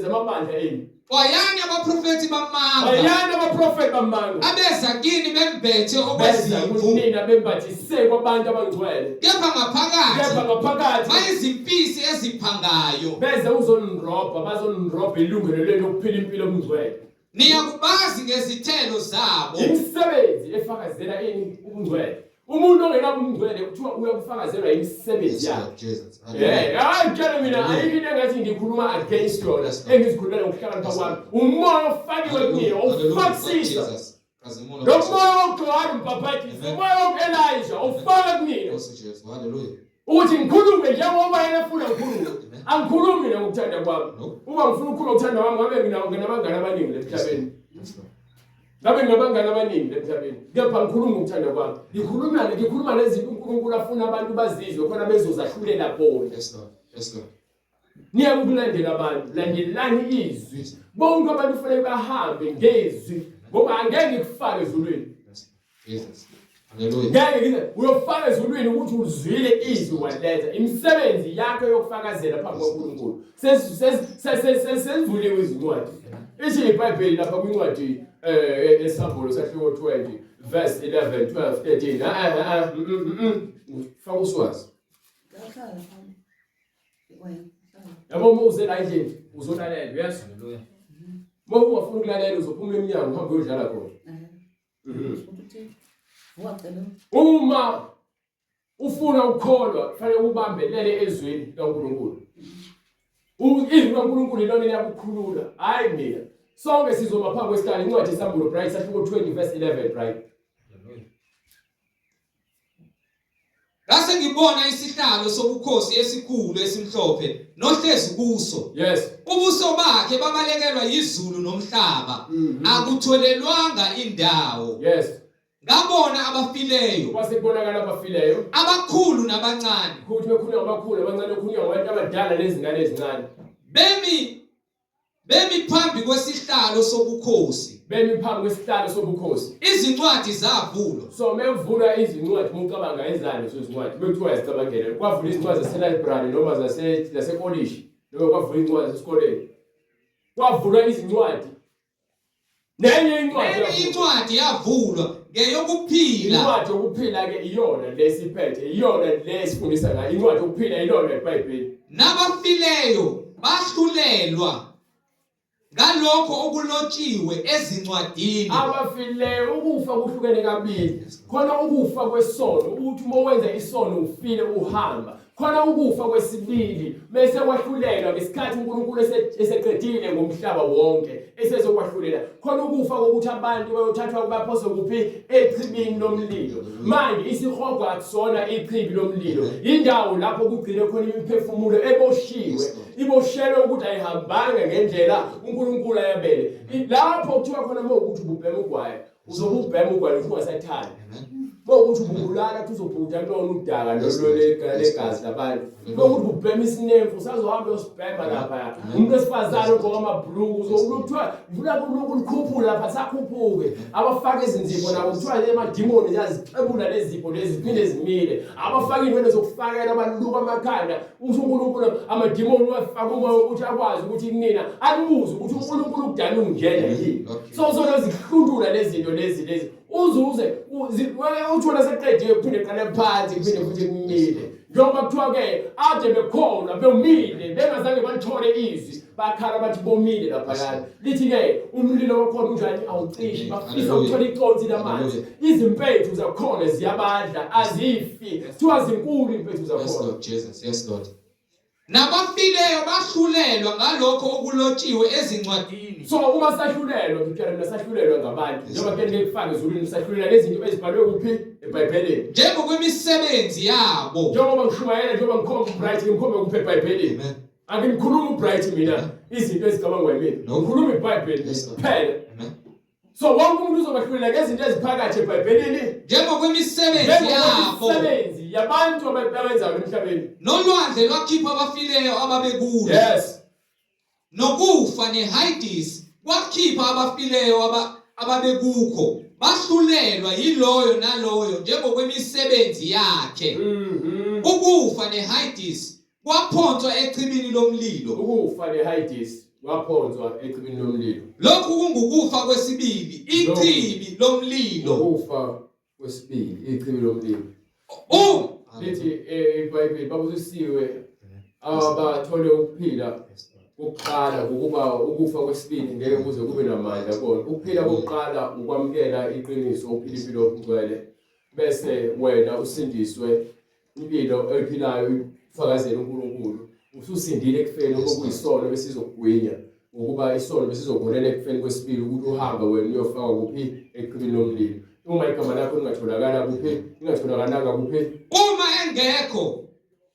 zamabandla eni. Wayani abaprofeti bamanga. Wayani abaprofeti bamanga. Abeza kini bembethe okwezimvu. Nina bembathise kwabantu abangcwele. Kepha ngaphakathi bayizimpisi eziphangayo. Beza uzonirobha bazonirobha ilungelo lelo lokuphila impilo obungcwele. Niyakubazi ngezithelo zabo. Imisebenzi efakazela ini ubungcwele. Umuntu ongenabo ubungcwele kuthiwa uyakufakazelwa imisebenzi yakhe. Jesus. Ayitshela mina ayikho into engathi ngikhuluma against yona engizikhulumela ngokuhlakanipha kwami. Umoya ofakiwe kumina ofakisisa. Lo moya wokuGcwala umpaphathi, umoya wokuElijah ofaka kumina. Hallelujah. Ukuthi ngikhulume njengoba yena efuna ngikhulume. Angikhulumi mina ngokuthanda kwami. Uma ngifuna ukukhuluma ngokuthanda kwami ngabe nginabangani abaningi emhlabeni. Ngabe ngabangani abaningi emhlabeni. Kepha ngikhuluma ngokuthanda kwami. Ngikhuluma lezinto uNkulunkulu afuna abantu bazizwe khona bezozahlulela bona. Yes, Lord. Yes, Lord. Niya ukulandela abantu, landelani izwi. Bonke abantu kufanele bahambe ngezwi ngoba angeke ngikufake ezulwini. Jesus. Hallelujah. Ngeke uyofaka ezulwini ukuthi uzwile izwi waletha imisebenzi yakho yokufakazela phambi kwaNkulunkulu. Sesivuliwe izincwadi. Ithi iBhayibheli lapha kwincwadi eSambulo sahluko 20 verse 11 12 13 faka uswazi. Yakhala phambili. Wena. Yabo muze la endlini uzolalela yes. Hallelujah. Uma ungafuna ukulalela uzophuma eminyango uhambe uyodlala khona. Ukuthi waqela. Uma ufuna ukukholwa kufanele ubambelele ezweni kaNkulunkulu. Izwi kaNkulunkulu lona liyakukhulula hayi mina. Sonke sizoma phambi kwesihlalo incwadi eSambulo right sahluko 20 verse 11 right. Lase ngibona isihlalo sobukhosi esikhulu esimhlophe nohlezi kuso. Yes. Ubuso bakhe babalekelwa izulu nomhlaba. Akutholelwanga indawo. Yes. Ngabona abafileyo. Kwasekubonakala abafileyo. Abakhulu nabancane. Ukuthi bekhulunywa abakhulu abancane kukhulunywa ngabantu abadala nezingane ezincane. Bemi phambi kwesihlalo sobukhosi. Bemi phambi kwesihlalo sobukhosi. Izincwadi zavulwa. So mekuvula izincwadi mucabanga ezane lezincwadi bekuthiwa yazicabangela. Kwavula izincwadi zase-library noma zasekolishi noma kwavula izincwadi zesikoleni. Kwavula izincwadi. Nenye incwadi yavulwa ngeyokuphila. Incwadi yokuphila ke iyona lesiphethe iyona lesifundisa ngayo incwadi yokuphila iyona eBhayibheli. Nabafileyo bahlulelwa ngalokho okulotshiwe ezincwadini. Abafileyo ukufa kuhlukene kabili. Khona ukufa kwesono ukuthi uma wenza isono ufile uhamba. Khona ukufa kwesibili bese kwahlulelwa ngesikhathi uNkulunkulu eseqedile ngomhlaba wonke esezokwahlulela. Khona ukufa kokuthi abantu bayothathwa kubaphoswe kuphi echibini lomlilo. Manje isihogo akusona ichibi lomlilo. Indawo lapho kugcine khona imiphefumulo eboshiwe. Iboshelwe ukuthi ayihambanga ngendlela uNkulunkulu ayabele. Lapho kuthiwa khona ukuthi ububhema ugwayi. Uzobubhema ugwayi ungasathanda. bokuthi ubulala kuzobhuda lona udaka legazi labantu bokuthi ubhema isinemfu usazohamba uyosibhema lapha umuntu wesifazane ogqoka amabhuluku uzokuthiwa ufuna ukukhuphula lapha sakhuphuke abafaka izinzipho nabo kuthiwa emadimoni yazixebula lezipho lezi phinde zimile abafaka intwele zokufakela abaluka amakhanda uNkulunkulu amadimoni wafaka umoya ukuthi akwazi ukuthi kunina alibuze ukuthi uNkulunkulu ukudala ungena yini so zihlundula lezinto lezi uzuze uthona seqediwe kuphinde qale phansi kuphinde futhi kumile njengoba kuthiwa ke ade bekhona bemile bengazange bathole izwi bakhala bathi bomile lapha lithi ke umlilo wakhona unjani awucishi bafisa ukuthola iconsi lamanzi izimpethu zakhona ziyabadla azifi kuthiwa zinkulu impethu zakhona. Yes Lord Jesus, yes Lord. Nabafileyo bahlulelwa ngalokho okulotshiwe ezincwadini. So uma sahlulelwa ngikhala mina sahlulelwa ngabantu njengoba ke ngikufaka ezulwini sahlulelwa lezinto ezibhalwe kuphi eBhayibhelini njengokwemisebenzi yabo. Njengoba ngishumayela njengoba ngikhomba uBright ngimkhombe kuphi eBhayibhelini. Angikhuluma uBright mina izinto ezicabangwa yimi ngikhuluma iBhayibheli kuphela. So wonke umuntu uzobahlulela ngezinto eziphakathi eBhayibhelini njengokwemisebenzi yabo. Imisebenzi yabantu ababenzayo emhlabeni. Nolwandle lwakhipha abafileyo ababekulo. Yes. Nokufa neHades wakhipha abafileyo ababekukho. Bahlulelwa yiloyo naloyo njengokwemisebenzi yakhe. Ukufa neHades kwaphonswa echibini lomlilo. Ukufa neHades waphonswa echibini lomlilo. Lokhu kungukufa kwesibili, ichibi lomlilo. Ukufa kwesibili, ichibi lomlilo. Lithi eBhayibheli babusisiwe abathole ukuphila ukuqala ukuba ukufa kwesibili ngeke kuze kube namandla kodwa ukuphila kokuqala ukwamukela iqiniso uphila impilo okugcwele bese wena usindiswe impilo ephilayo ufakazela uNkulunkulu ususindile ekufeni okuyisono besizokugwinya ukuba isono besizogolela ekufeni kwesibili ukuthi uhambe wena uyofaka kuphi echibini lomlilo. Uma igama lakho lingatholakala kuphi lingatholakala kuphi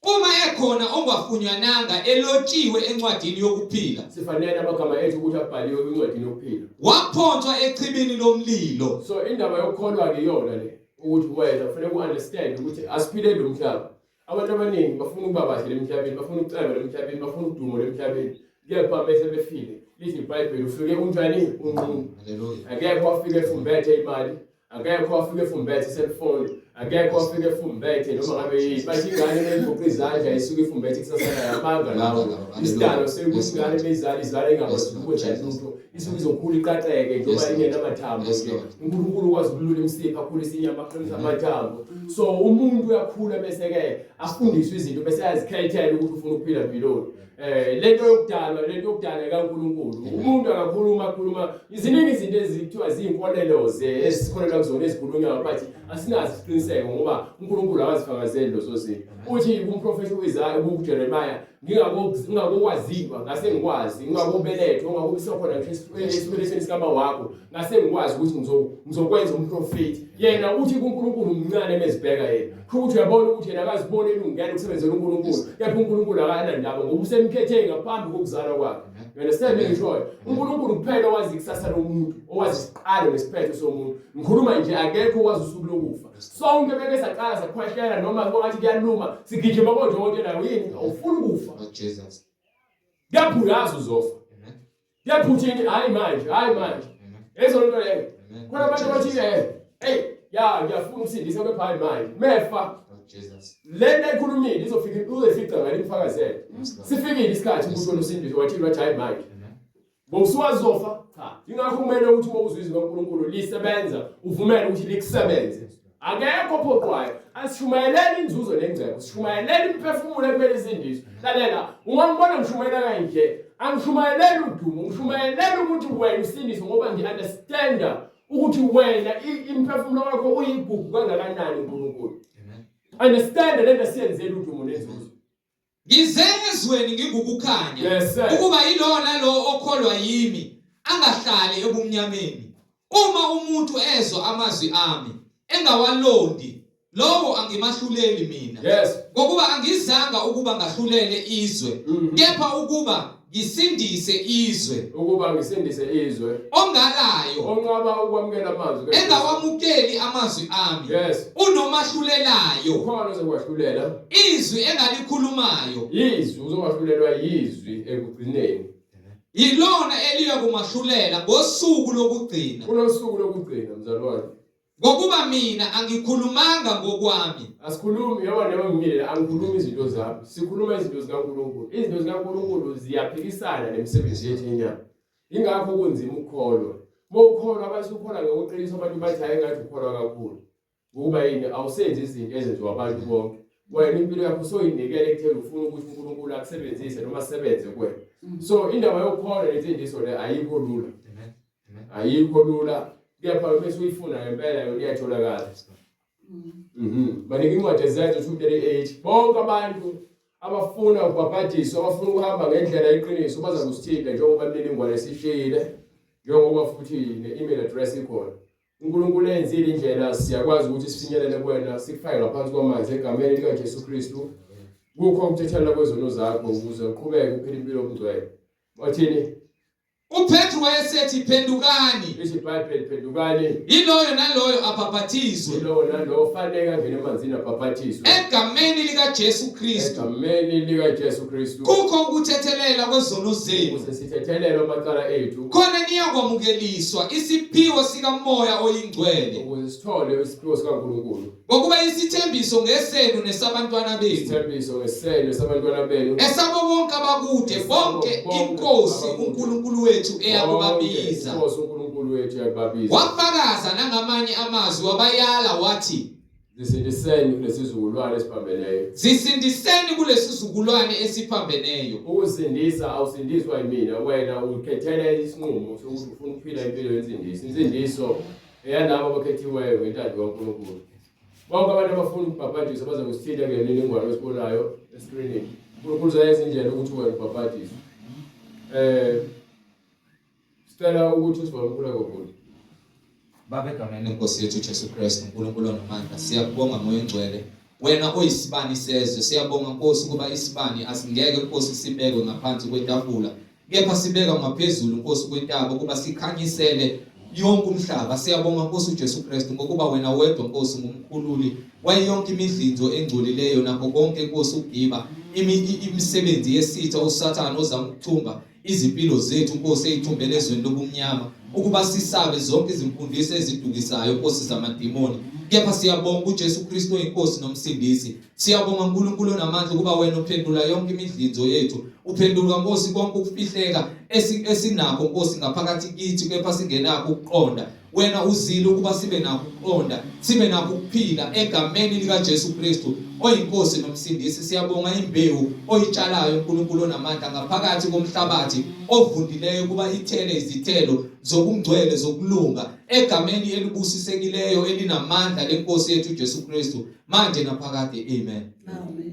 uma ekhona ongafunyananga elotshiwe encwadini yokuphila sifanele amagama ethu ukuthi abhaliwe kwincwadi yokuphila waphonswa echibini lomlilo. So indaba yokukholwa ngiyona le ukuthi wena kufanele uunderstand ukuthi asiphile lo mhlaba. Abantu abaningi bafuna ukuba bahle emhlabeni bafuna ukuceba emhlabeni bafuna udumo emhlabeni kepha bese befile lithi iBhayibheli ufike unjani unqunu. Hallelujah. Akekho afike efumbethe imali akekho afike efumbethe cellphone akekho afike efumbethe noma ngabe yini bathi ingane neziqoqa izandla isuke efumbethe kusasana yamanga lawo isitalo sengusingane bezali izala engakwazi ukwenza lutho isuke izokhula iqaqeke njengoba ingena amathambo uNkulunkulu ukwazi ukulula imsipha akhulisa inyama aqinisa amathambo. So umuntu uyakhula bese ke afundiswe izinto bese ayazikhethela ukuthi ufuna ukuphila empilweni. Lento yokudala kaNkulunkulu umuntu angakhuluma iziningi izinto ezithiwa ziyinkoleloze esikholela kuzona ezikhulunywa bathi asinazi isiqiniseko ngoba uNkulunkulu akazifakazeli lozo zinto. Uthi umprofeti uIsaya uJeremiah ngingakwaziwa ngase ngikwazi ngingakubelethwa ungakubisa khona ngisesibelethweni sikama wakho ngase ngikwazi ukuthi ngizokwenza umprofeti. Yena uthi kuNkulunkulu umncane emezibheka yena ukuthi uyabona ukuthi yena akazibone ilungelo ukusebenzela uNkulunkulu kepha uNkulunkulu akanandaba ngoba usemkhethe ngaphambi kokuzalwa kwakhe. You understand me ngisho uNkulunkulu kuphela owazi ikusasa lomuntu owazi isiqalo nesiphetho somuntu. Ngikhuluma nje akekho owazi usuku lokufa. Sonke beke saqala sakhwehlela noma kwathi kuyaluma sigijima kodokotela yini awufuni ukufa. Lord Jesus. Ngiyaphuyaza uzofa. Ngiyaphuthini hayi manje. Ezonto leyo. Khona abantu bathi ngiyafuna ukusindisa kwephali manje. Mefa. Lord Jesus. Lena ikhulumile izofika uzefica ngale imfakazelo. Sifikile isikhathi umuntu onosindiswa wathi hayi manje. Bosuwazofa cha. Ingakho kumele ukuthi uma uzizwe kaNkulunkulu lisebenza uvumele ukuthi likusebenze. Akekho ophoqwayo asishumayelele inzuzo nengcebo sishumayelele imphefumulo ekumele isindiswe. Lalela ungangibona ngishumayela kanje angishumayelele udumo ngishumayelele ukuthi wena usindiswe ngoba ngiunderstanda ukuthi wena imphefumulo yakho uyigugu kangakanani uNkulunkulu. Understand lento siyenzele udumo nenzuzo. Ngizezweni ngikukukhanya ukuba yilona lo okholwa yimi angahlali ebumnyameni. Uma umuntu ezwa amazwi ami engawalondi lowo angimahluleli mina. Yes, ngokuba angizanga ukuba ngahlulele izwe kepha ukuba ngisindise izwe ukuba ngisindise izwe ongalayo onqaba ukwamukela amazwi engawamukeli amazwi ami yes unomahlulelayo khona uzokwahlulela izwi engalikhulumayo izwi uzowahlulelwa yizwi ekugcineni yilona eliya kumahlulela ngosuku lokugcina kunosuku lokugcina mzalwane ngokuba mina angikhulumanga ngokwami asikhulumi yaba noma ngimile angikhulumi izinto zami sikhuluma izinto zikaNkulunkulu izinto zikaNkulunkulu ziyaphikisana nemisebenzi yethu yenyama ingakho kunzima ukukholwa mawukholwa abasukholwa ngokuqinisa abantu bathi hayi ngathi ukholwa kakhulu ngoba yini awusenzi izinto ezenziwa abantu bonke wena impilo yakho soyinikele ekutheni ufuna ukuthi uNkulunkulu akusebenzise noma asebenze kuwena so indaba yokukholwa nensindiso le ayikho lula ayikho lula kepha bese uyifuna ngempela yona iyatholakala banika incwadi ezayo 238 bonke abantu abafuna ukubhaphathizwa abafuna ukuhamba ngendlela yeqiniso baza kusithinta njengoba imininingwane esishile njengoba futhi ne-email address ikhona uNkulunkulu enzile indlela siyakwazi ukuthi sifinyelele kuwena sikufake ngaphansi kwamanzi egameni likaJesu Kristu kukho ukuthethelela kwezono zakho ukuze uqhubeke uphile impilo yobungcwele bathini uPetru wayesethi phendukani iBhayibheli phendukani yiloyo naloyo abhaphathizwe yiloyo naloyo fanele angene emanzini abhaphathiswe egameni likaJesu Kristu egameni likaJesu Kristu kukho ukuthethelela kwezono zenu ukuze sithethelele amacala ethu khona niyakwamukeliswa isiphiwo sikamoya oyingcwele ukuze sithole isiphiwo sikaNkulunkulu ngokuba isithembiso ngesenu nesabantwana bethu isithembiso ngeseno sabantwana benu esabo bonke abakude bonke inkosi uNkulunkulu wethu eyakubabiza inkosi uNkulunkulu wethu eyakubabiza wafakaza nangamanye amazwi wabayala wathi zisindiseni kulesizukulwane esiphambeneyo zisindiseni kulesizukulwane esiphambeneyo ukusindisa awusindiswa yimina wena ukhethela isinqumo sokuthi ufuna ukuphila impilo yensindiso insindiso eyalabo abakhethiweyo ngentando kaNkulunkulu bonke abantu abafuna ukubhaphathizwa baza kusithinta ngemininingwane esibonayo escreenini uNkulunkulu uzayenza indlela ukuthi wena ubhaphathizwe sicela ukuthi usibamkhulu kakhulu Baba egameni lenkosi yethu Jesu Kristu uNkulunkulu onamandla siyakubonga moya engcwele wena oyisibani sezwe siyabonga Nkosi kuba isibani asingeke Nkosi sibekwe ngaphansi kwetafula kepha sibeka ngaphezulu Nkosi kwentaba kuba sikhanyisele yonke umhlaba siyabonga Nkosi uJesu Kristu ngokuba wena wedwa Nkosi ngumkhululi wayonke imidlinzo engcolileyo nakho konke Nkosi ugiba imisebenzi yesitha uSathane ozama ukuthumba izimpilo zethu Nkosi eyithumbele ezweni lobumnyama ukuba sisabe zonke izimfundiso ezidukisayo Nkosi zamadimoni kepha siyabonga uJesu Kristu oyinkosi nomsindisi siyabonga uNkulunkulu onamandla ukuba wena uphendula yonke imidlinzo yethu uphendula Nkosi konke ukufihleka esinakho Nkosi ngaphakathi kithi kepha singenakho ukuqonda wena uzile ukuba sibe nakho ukuqonda sibe nakho ukuphila egameni likaJesu Kristu oyinkosi nomsindisi siyabonga imbewu oyitshalayo uNkulunkulu onamandla ngaphakathi komhlabathi ovundileyo kuba ithele izithelo zokungcwele zokulunga egameni elibusisekileyo elinamandla lenkosi yethu Jesu Kristu manje naphakade amen. Amen.